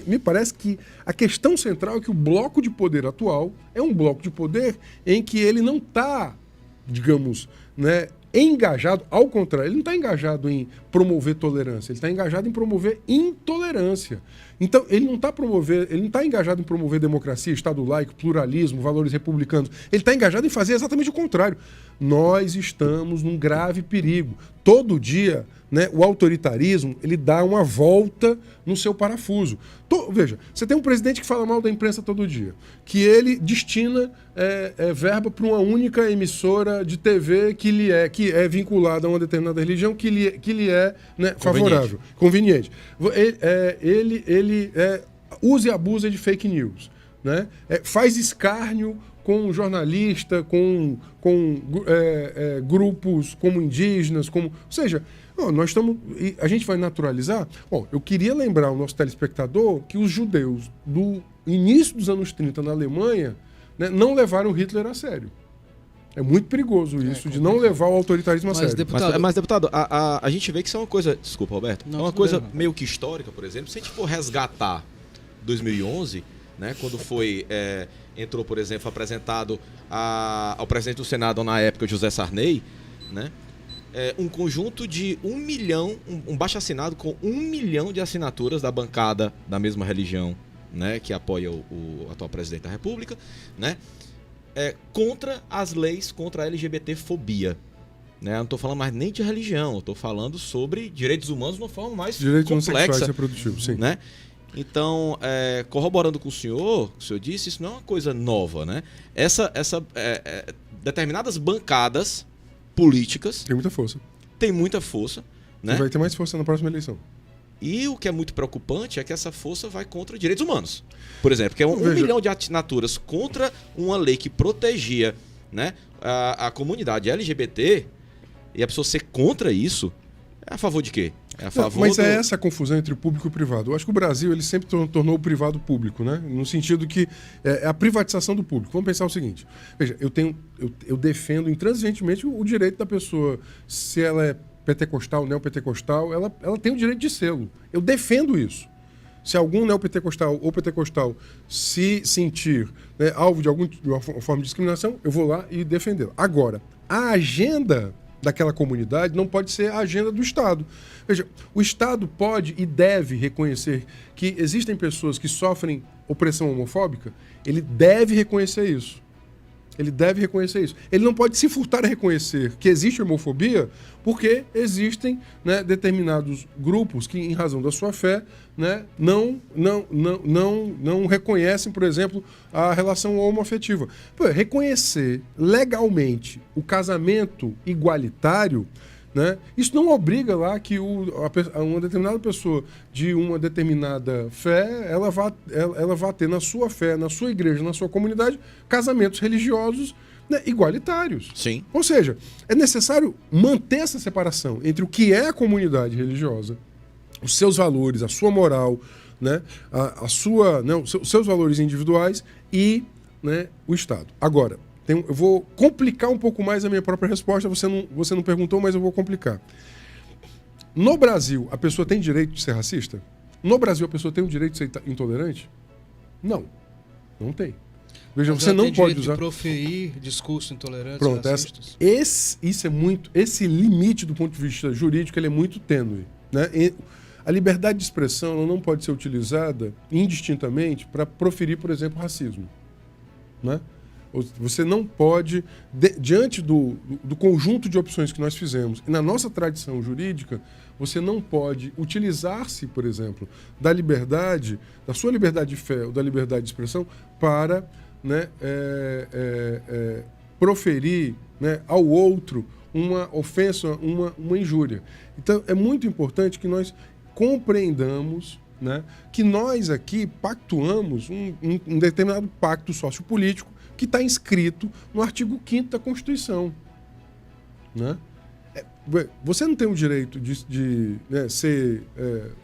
me parece que a questão central é que o bloco de poder atual é um bloco de poder em que ele não está, digamos, né, engajado, ao contrário, ele não está engajado em promover tolerância, ele está engajado em promover intolerância. Então, ele não está engajado em promover democracia, Estado laico, pluralismo, valores republicanos. Ele está engajado em fazer exatamente o contrário. Nós estamos num grave perigo. Todo dia, né, o autoritarismo ele dá uma volta no seu parafuso. Veja, você tem um presidente que fala mal da imprensa todo dia, que ele destina verba para uma única emissora de TV que é vinculada a uma determinada religião, que lhe é, né, favorável, conveniente. Ele usa e abusa de fake news, né? Faz escárnio com jornalista, com grupos como indígenas, ou seja, a gente vai naturalizar. Bom, eu queria lembrar ao nosso telespectador que os judeus do início dos anos 30 na Alemanha, né, não levaram Hitler a sério. É muito perigoso isso, de não levar o autoritarismo a sério. Mas, deputado, a gente vê que isso é uma coisa... Desculpa, Alberto. Não, é uma coisa meio que histórica, por exemplo. Se a gente for resgatar 2011, né, quando entrou, por exemplo, apresentado ao presidente do Senado, na época, José Sarney, né, um conjunto de 1 milhão, um baixo-assinado com 1 milhão de assinaturas da bancada da mesma religião, né, que apoia o atual presidente da República, né, contra as leis contra a LGBT-fobia. Né? Eu não estou falando mais nem de religião, eu estou falando sobre direitos humanos de uma forma mais direitos complexa. Sexuais e reprodutivos, sim. Né? Então, corroborando com o senhor disse, isso não é uma coisa nova. Né? Determinadas bancadas políticas... Tem muita força. Né? E vai ter mais força na próxima eleição. E o que é muito preocupante é que essa força vai contra direitos humanos. Por exemplo, que é 1 milhão de assinaturas contra uma lei que protegia, né, a comunidade LGBT, e a pessoa ser contra isso, é a favor de quê? É a favor Mas é essa a confusão entre o público e o privado. Eu acho que o Brasil ele sempre tornou o privado público, né? No sentido que é a privatização do público. Vamos pensar o seguinte. Veja, eu defendo intransigentemente o direito da pessoa, se ela é pentecostal, neopentecostal, ela tem o direito de sê-lo. Eu defendo isso. Se algum neopentecostal ou pentecostal se sentir, né, alvo de alguma forma de discriminação, eu vou lá e defendê-la. Agora, a agenda daquela comunidade não pode ser a agenda do Estado. Veja, o Estado pode e deve reconhecer que existem pessoas que sofrem opressão homofóbica, ele deve reconhecer isso. Ele deve reconhecer isso. Ele não pode se furtar a reconhecer que existe homofobia porque existem, né, determinados grupos que, em razão da sua fé, né, não reconhecem, por exemplo, a relação homoafetiva. Reconhecer legalmente o casamento igualitário, né, isso não obriga lá que uma determinada pessoa de uma determinada fé, ela vá ter na sua fé, na sua igreja, na sua comunidade, casamentos religiosos, né, igualitários. Sim. Ou seja, é necessário manter essa separação entre o que é a comunidade religiosa, os seus valores, a sua moral, né, os seus valores individuais e, né, o Estado. Agora, eu vou complicar um pouco mais a minha própria resposta. Você não perguntou, mas eu vou complicar. No Brasil, a pessoa tem direito de ser racista? No Brasil, a pessoa tem o direito de ser intolerante? Não. Não tem. Veja, você não pode usar... de proferir discurso intolerante. Pronto, esse limite do ponto de vista jurídico ele é muito tênue, né? A liberdade de expressão ela não pode ser utilizada indistintamente para proferir, por exemplo, racismo, né? Você não pode, diante do conjunto de opções que nós fizemos, e na nossa tradição jurídica, você não pode utilizar-se, por exemplo, da sua liberdade de fé ou da liberdade de expressão para, né, proferir, né, ao outro uma ofensa, uma injúria. Então, é muito importante que nós compreendamos, né, que nós aqui pactuamos um determinado pacto sociopolítico que está inscrito no artigo 5º da Constituição. Né? Você não tem o direito de né, ser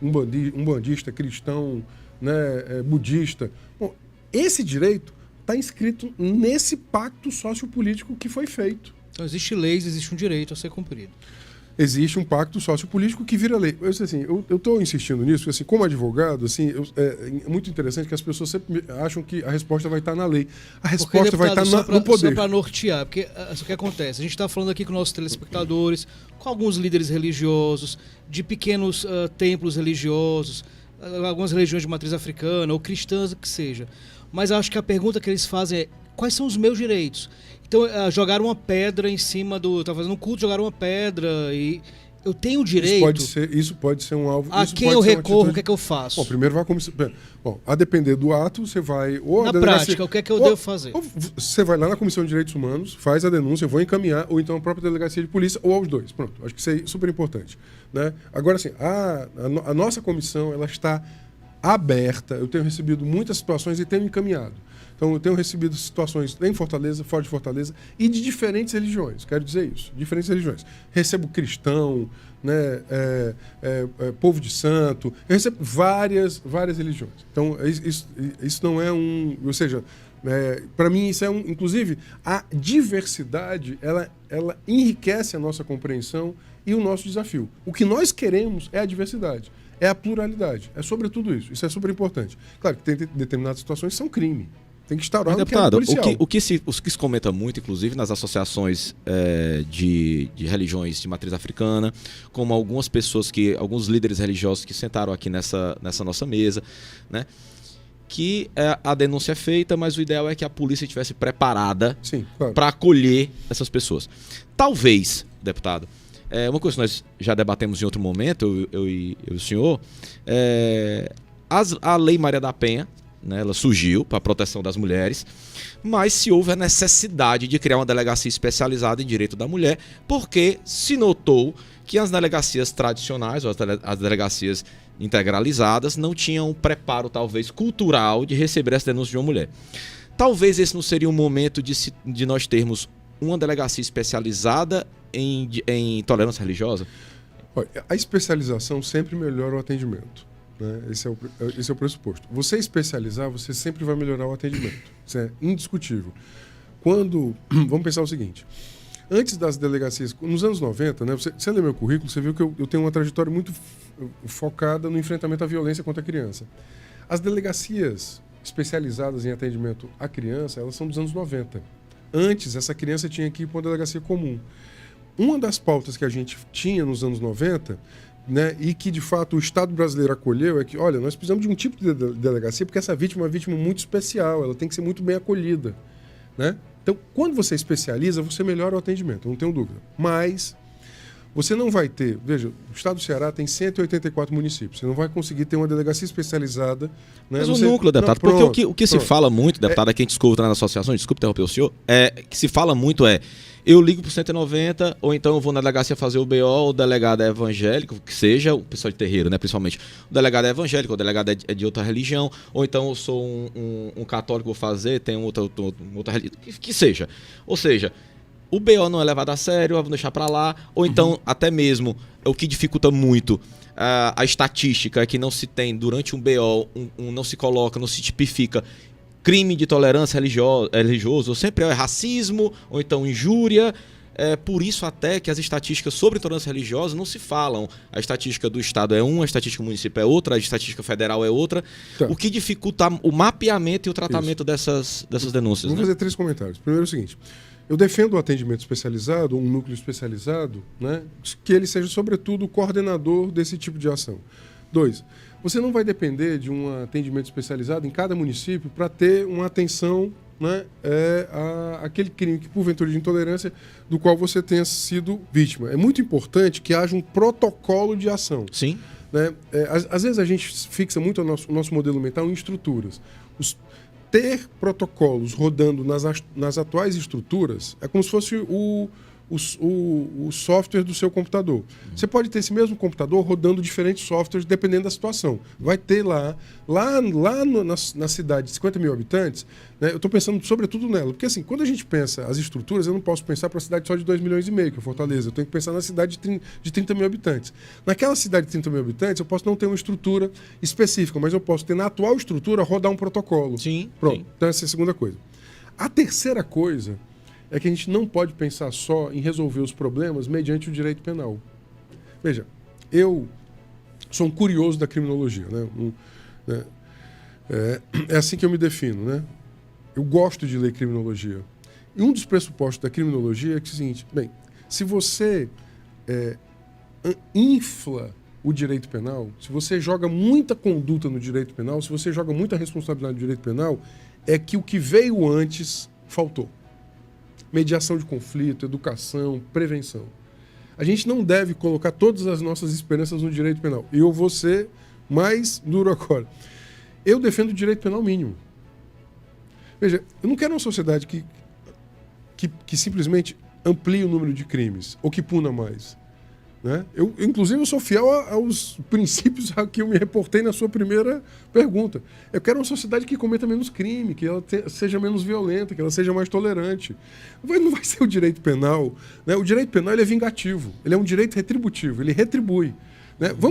umbandista, cristão, né, budista. Bom, esse direito está inscrito nesse pacto sociopolítico que foi feito. Então, existe leis, existe um direito a ser cumprido. existe um pacto sociopolítico que vira lei. Eu estou insistindo nisso, porque assim, como advogado, assim, é muito interessante que as pessoas sempre acham que a resposta vai estar na lei. A resposta vai estar no poder. Só para nortear, porque o que acontece? A gente está falando aqui com nossos telespectadores, com alguns líderes religiosos, de pequenos templos religiosos, algumas religiões de matriz africana ou cristãs, que seja. Mas acho que a pergunta que eles fazem é: quais são os meus direitos? Então, jogaram uma pedra em cima do... Tá fazendo um culto, jogaram uma pedra e... Eu tenho o direito... Isso pode ser um alvo... A quem eu recorro, o que é que eu faço? Bom, primeiro vai à comissão... Bom, a depender do ato, você vai... Na prática, o que é que eu devo fazer? Você vai lá na Comissão de Direitos Humanos, faz a denúncia, eu vou encaminhar, ou então a própria delegacia de polícia, ou aos dois. Pronto, acho que isso é super importante. Né? Agora, assim, a nossa comissão, ela está aberta. Eu tenho recebido muitas situações e tenho encaminhado. Então, eu tenho recebido situações em Fortaleza, fora de Fortaleza, e de diferentes religiões. Quero dizer isso, diferentes religiões. Recebo cristão, né, povo de santo, eu recebo várias religiões. Então, isso não é um... Ou seja, para mim, isso é um... Inclusive, a diversidade, ela enriquece a nossa compreensão e o nosso desafio. O que nós queremos é a diversidade, é a pluralidade, é sobretudo isso. Isso é super importante. Claro que tem determinadas situações que são crime. Tem que instaurar um inquérito policial. O que se comenta muito, inclusive, nas associações de religiões de matriz africana, como alguns líderes religiosos que sentaram aqui nessa nossa mesa, né? Que a denúncia é feita, mas o ideal é que a polícia estivesse preparada para acolher essas pessoas. Talvez, deputado, uma coisa que nós já debatemos em outro momento, eu e o senhor, a Lei Maria da Penha, né, ela surgiu para a proteção das mulheres, mas se houve a necessidade de criar uma delegacia especializada em direito da mulher, porque se notou que as delegacias tradicionais, ou as delegacias integralizadas, não tinham um preparo, talvez, cultural de receber essa denúncia de uma mulher. Talvez esse não seria um momento de nós termos uma delegacia especializada em tolerância religiosa? Olha, a especialização sempre melhora o atendimento. Né? Esse é o pressuposto. Você especializar, você sempre vai melhorar o atendimento. Isso é indiscutível. Vamos pensar o seguinte. Antes das delegacias, nos anos 90, né, você lê meu currículo, você viu que eu tenho uma trajetória muito focada no enfrentamento à violência contra a criança. As delegacias especializadas em atendimento à criança, elas são dos anos 90. Antes, essa criança tinha que ir para uma delegacia comum. Uma das pautas que a gente tinha nos anos 90... Né, e que, de fato, o Estado brasileiro acolheu, é que, olha, nós precisamos de um tipo de delegacia porque essa vítima é uma vítima muito especial, ela tem que ser muito bem acolhida. Né? Então, quando você especializa, você melhora o atendimento, não tenho dúvida. Mas você não vai ter... Veja, o Estado do Ceará tem 184 municípios, você não vai conseguir ter uma delegacia especializada... Né? Mas o núcleo, deputado, porque o que se fala muito, deputado, aqui a gente escuta nas associações, desculpe interromper o senhor, que se fala muito eu ligo pro 190, ou então eu vou na delegacia fazer o BO, o delegado é evangélico, que seja, o pessoal de terreiro, né, principalmente. O delegado é evangélico, o delegado é de outra religião, ou então eu sou um católico, vou fazer, tem outra religião, que seja. Ou seja, o BO não é levado a sério, eu vou deixar para lá, ou então até mesmo, o que dificulta muito a estatística é que não se tem, durante um BO, não se coloca, não se tipifica crime de tolerância religioso, sempre é racismo, ou então injúria. Por isso até que as estatísticas sobre intolerância religiosa não se falam. A estatística do Estado é uma, a estatística do município é outra, a estatística federal é outra. Tá. O que dificulta o mapeamento e o tratamento dessas denúncias. Vou fazer 3 comentários. Primeiro é o seguinte, eu defendo o atendimento especializado, um núcleo especializado, né, que ele seja, sobretudo, o coordenador desse tipo de ação. 2, você não vai depender de um atendimento especializado em cada município para ter uma atenção, né, àquele crime que, porventura, de intolerância do qual você tenha sido vítima. É muito importante que haja um protocolo de ação. Sim. Né? Às vezes a gente fixa muito o nosso modelo mental em estruturas. Ter protocolos rodando nas atuais estruturas é como se fosse o software do seu computador. Você pode ter esse mesmo computador rodando diferentes softwares dependendo da situação. Vai ter na cidade de 50 mil habitantes, né, eu estou pensando sobretudo nela. Porque assim, quando a gente pensa as estruturas, eu não posso pensar para a cidade só de 2,5 milhões, que é Fortaleza. Eu tenho que pensar na cidade de 30 mil habitantes. Naquela cidade de 30 mil habitantes, eu posso não ter uma estrutura específica, mas eu posso ter na atual estrutura rodar um protocolo. Sim. Pronto. Sim. Então essa é a segunda coisa. A terceira coisa é que a gente não pode pensar só em resolver os problemas mediante o direito penal. Veja, eu sou um curioso da criminologia, né? É assim que eu me defino, né? Eu gosto de ler criminologia. E um dos pressupostos da criminologia é que é o seguinte, bem, se você infla o direito penal, se você joga muita conduta no direito penal, se você joga muita responsabilidade no direito penal, é que o que veio antes faltou. Mediação de conflito, educação, prevenção. A gente não deve colocar todas as nossas esperanças no direito penal. E eu vou ser mais duro agora. Eu defendo o direito penal mínimo. Veja, eu não quero uma sociedade que simplesmente amplie o número de crimes ou que puna mais. Né? Inclusive, eu sou fiel aos princípios a que eu me reportei na sua primeira pergunta. Eu quero uma sociedade que cometa menos crime, que ela seja menos violenta, que ela seja mais tolerante. Não vai ser o direito penal. Né? O direito penal ele é vingativo, ele é um direito retributivo, ele retribui. Né? Mas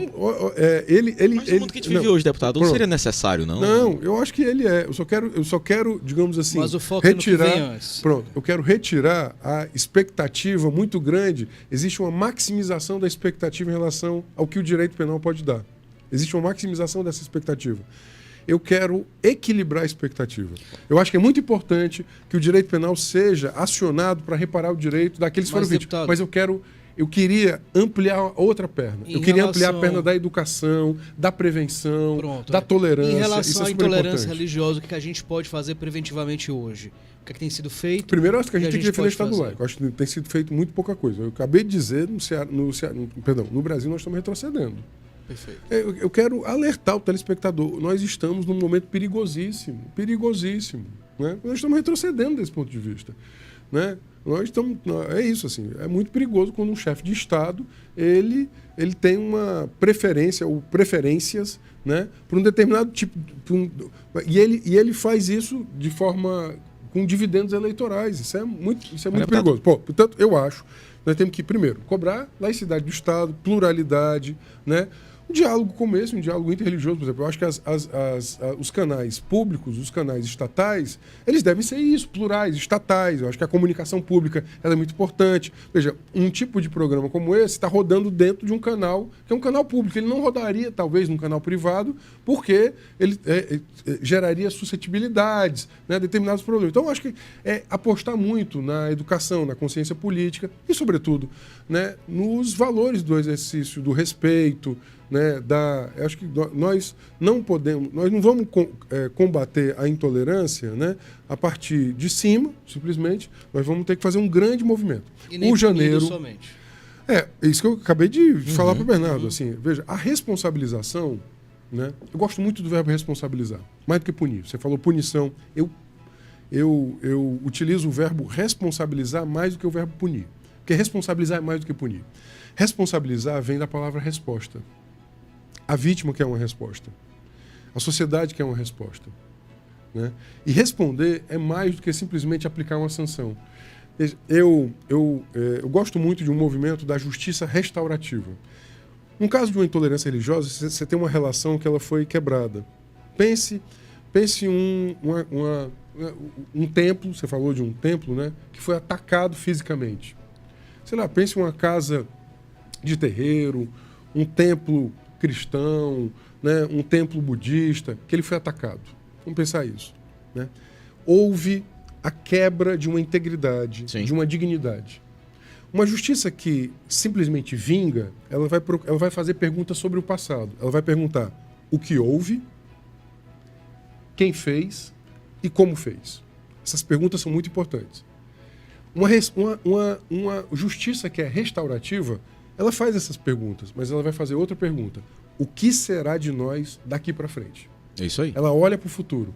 no mundo que a gente vive hoje, deputado, não seria necessário, não? Não, eu acho que ele é. Eu só quero, digamos assim, mas o foco retirar. É no que vem antes. Pronto, eu quero retirar a expectativa muito grande. Existe uma maximização da expectativa em relação ao que o direito penal pode dar. Existe uma maximização dessa expectativa. Eu quero equilibrar a expectativa. Eu acho que é muito importante que o direito penal seja acionado para reparar o direito daqueles que foram vítimas. Mas eu queria ampliar outra perna. Eu queria ampliar a perna da educação, da prevenção, da tolerância. Em relação à intolerância religiosa, o que a gente pode fazer preventivamente hoje? O que tem sido feito? Primeiro, eu acho que a gente tem que defender o Estado laico. Eu acho que tem sido feito muito pouca coisa. Eu acabei de dizer, no Brasil nós estamos retrocedendo. Perfeito. Eu quero alertar o telespectador. Nós estamos num momento perigosíssimo. Né? Nós estamos retrocedendo desse ponto de vista. Né? É isso, assim, é muito perigoso quando um chefe de Estado ele tem uma preferência ou preferências, né, por um determinado tipo e ele faz isso de forma com dividendos eleitorais. Isso é muito perigoso. Portanto, eu acho que nós temos que primeiro cobrar laicidade do Estado, pluralidade, né? Um diálogo como esse, um diálogo interreligioso, por exemplo. Eu acho que os canais públicos, os canais estatais, eles devem ser isso, plurais, estatais. Eu acho que a comunicação pública ela é muito importante. Veja, um tipo de programa como esse está rodando dentro de um canal, que é um canal público. Ele não rodaria, talvez, num canal privado, porque ele geraria suscetibilidades, né, determinados problemas. Então, eu acho que é apostar muito na educação, na consciência política e, sobretudo, né, nos valores do exercício do respeito, né, eu acho que nós não vamos combater a intolerância, né, a partir de cima, simplesmente. Nós vamos ter que fazer um grande movimento. E nem janeiro somente. Isso que eu acabei de falar para o Bernardo. Assim, veja, a responsabilização, né, eu gosto muito do verbo responsabilizar, mais do que punir. Você falou punição, eu utilizo o verbo responsabilizar mais do que o verbo punir, porque responsabilizar é mais do que punir. Responsabilizar vem da palavra resposta. A vítima quer uma resposta. A sociedade quer uma resposta. Né? E responder é mais do que simplesmente aplicar uma sanção. Eu gosto muito de um movimento da justiça restaurativa. No caso de uma intolerância religiosa, você tem uma relação que ela foi quebrada. Pense um templo, você falou de um templo, né, que foi atacado fisicamente. Sei lá, pense uma casa de terreiro, um templo cristão, né, um templo budista, que ele foi atacado. Vamos pensar isso. Né? Houve a quebra de uma integridade, Sim. de uma dignidade. Uma justiça que simplesmente vinga, ela vai fazer perguntas sobre o passado. Ela vai perguntar o que houve, quem fez e como fez. Essas perguntas são muito importantes. Uma justiça que é restaurativa, ela faz essas perguntas, mas ela vai fazer outra pergunta. O que será de nós daqui para frente? É isso aí. Ela olha para o futuro.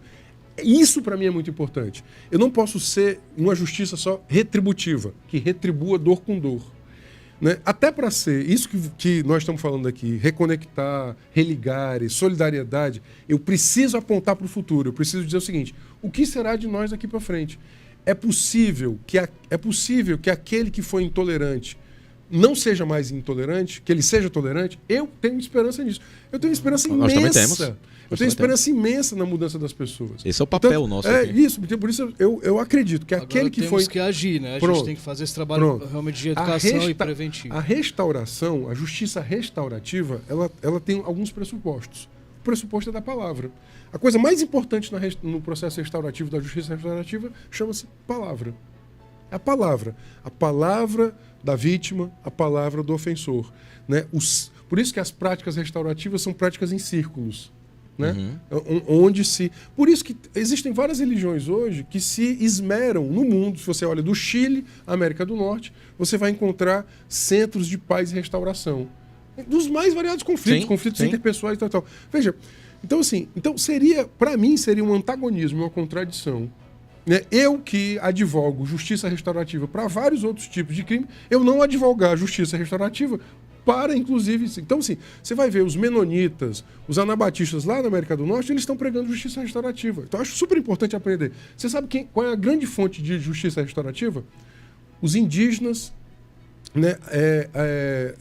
Isso, para mim, é muito importante. Eu não posso ser uma justiça só retributiva, que retribua dor com dor. Né? Até para ser isso que nós estamos falando aqui, reconectar, religar, solidariedade, eu preciso apontar para o futuro. Eu preciso dizer o seguinte, o que será de nós daqui para frente? É possível que aquele que foi intolerante não seja mais intolerante, que ele seja tolerante, eu tenho esperança nisso. Eu tenho esperança Nós imensa. também temos. Eu tenho esperança imensa na mudança das pessoas. Esse é o papel nosso É aqui. isso, por isso eu acredito que aquele que foi... temos que agir, né? A gente tem que fazer esse trabalho realmente de educação e preventivo. A restauração, a justiça restaurativa, ela tem alguns pressupostos. O pressuposto é da palavra. A coisa mais importante no processo restaurativo da justiça restaurativa chama-se palavra. É a palavra. A palavra da vítima, a palavra do ofensor. Né? Por isso que as práticas restaurativas são práticas em círculos. Né? Por isso que existem várias religiões hoje que se esmeram no mundo. Se você olha do Chile à América do Norte, você vai encontrar centros de paz e restauração. Dos mais variados conflitos interpessoais e tal. Veja, então para mim seria um antagonismo, uma contradição. Né? Eu que advogo justiça restaurativa para vários outros tipos de crime, eu não advogar justiça restaurativa para, inclusive... Então, assim, você vai ver os menonitas, os anabatistas lá na América do Norte, eles estão pregando justiça restaurativa. Então, eu acho super importante aprender. Você sabe qual é a grande fonte de justiça restaurativa? Os indígenas, né,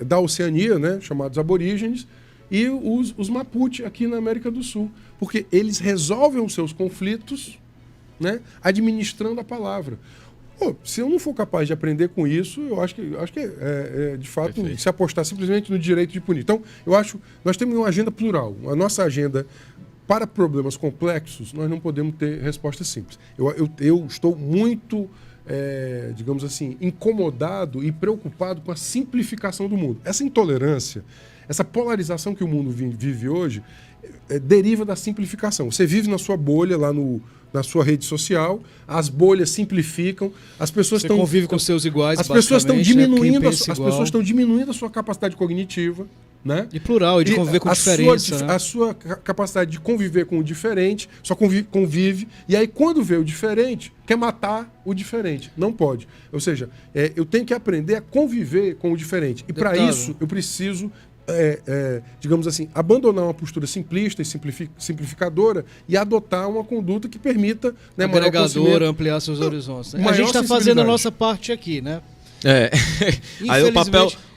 da Oceania, né, chamados aborígenes, e os Mapuche aqui na América do Sul. Porque eles resolvem os seus conflitos, né, administrando a palavra. Se eu não for capaz de aprender com isso, eu acho que de fato, perfeito, se apostar simplesmente no direito de punir. Então, eu acho nós temos uma agenda plural. A nossa agenda para problemas complexos, nós não podemos ter resposta simples. Eu estou muito, digamos assim, incomodado e preocupado com a simplificação do mundo. Essa intolerância, essa polarização que o mundo vive hoje, deriva da simplificação. Você vive na sua bolha lá na sua rede social, as bolhas simplificam, as pessoas estão... Você convive com seus iguais, as pessoas estão diminuindo, as pessoas estão diminuindo a sua capacidade cognitiva, né? E plural, e de conviver com diferença. A sua capacidade de conviver com o diferente, só convive, e aí quando vê o diferente, quer matar o diferente. Não pode. Ou seja, eu tenho que aprender a conviver com o diferente. E para isso, eu preciso... digamos assim, abandonar uma postura simplista e simplificadora e adotar uma conduta que permita, né, agregadora, ampliar seus horizontes. Né? A gente está fazendo a nossa parte aqui, né? Aí o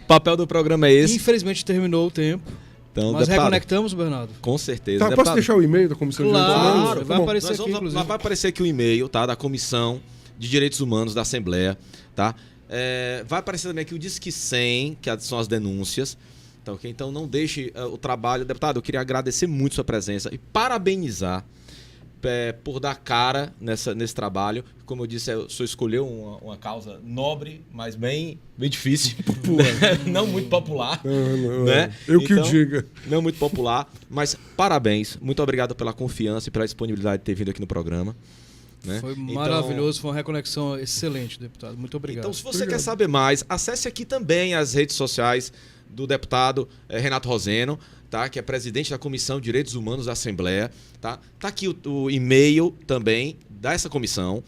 papel do programa é esse. Infelizmente terminou o tempo. Então, mas deputado, reconectamos, Bernardo? Com certeza. Posso deixar o e-mail da Comissão de Direitos Humanos? Claro, vai aparecer aqui, inclusive. Vai aparecer aqui o e-mail, tá, da Comissão de Direitos Humanos da Assembleia, tá? Vai aparecer também aqui o Disque 100, que são as denúncias. Então não deixe o trabalho. Deputado, eu queria agradecer muito sua presença e parabenizar por dar cara nesse trabalho. Como eu disse, o senhor escolheu uma causa nobre, mas bem difícil. Popular. Não muito popular. Não, né? Eu que o diga. Não muito popular, mas parabéns. Muito obrigado pela confiança e pela disponibilidade de ter vindo aqui no programa. Né? Foi maravilhoso, foi uma reconexão excelente, deputado. Muito obrigado. Então, se você quer saber mais, acesse aqui também as redes sociais do deputado Renato Roseno, tá? Que é presidente da Comissão de Direitos Humanos da Assembleia. Tá aqui o e-mail também dessa comissão.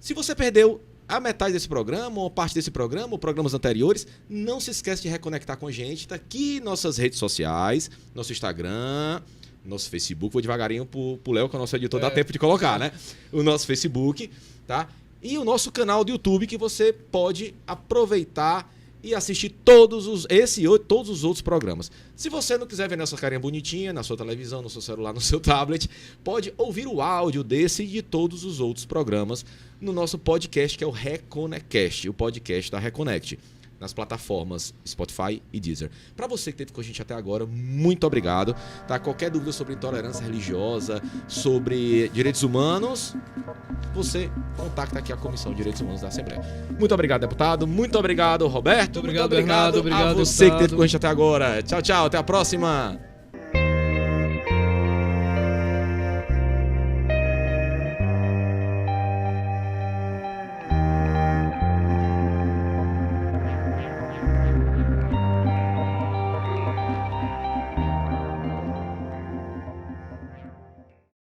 Se você perdeu a metade desse programa, ou parte desse programa, ou programas anteriores, não se esquece de reconectar com a gente. Tá aqui nossas redes sociais, nosso Instagram, nosso Facebook. Vou devagarinho pro Léo, que é o nosso editor, dá tempo de colocar, né? O nosso Facebook, tá? E o nosso canal do YouTube, que você pode aproveitar e assistir todos os outros programas. Se você não quiser ver nossa carinha bonitinha, na sua televisão, no seu celular, no seu tablet, pode ouvir o áudio desse e de todos os outros programas no nosso podcast, que é o Reconecast, o podcast da Reconnect, nas plataformas Spotify e Deezer. Para você que esteve com a gente até agora, muito obrigado. Tá? Qualquer dúvida sobre intolerância religiosa, sobre direitos humanos, você contacta aqui a Comissão de Direitos Humanos da Assembleia. Muito obrigado, deputado. Muito obrigado, Roberto. Muito obrigado, Bernardo. Obrigado a você que esteve com a gente até agora. Tchau, tchau. Até a próxima.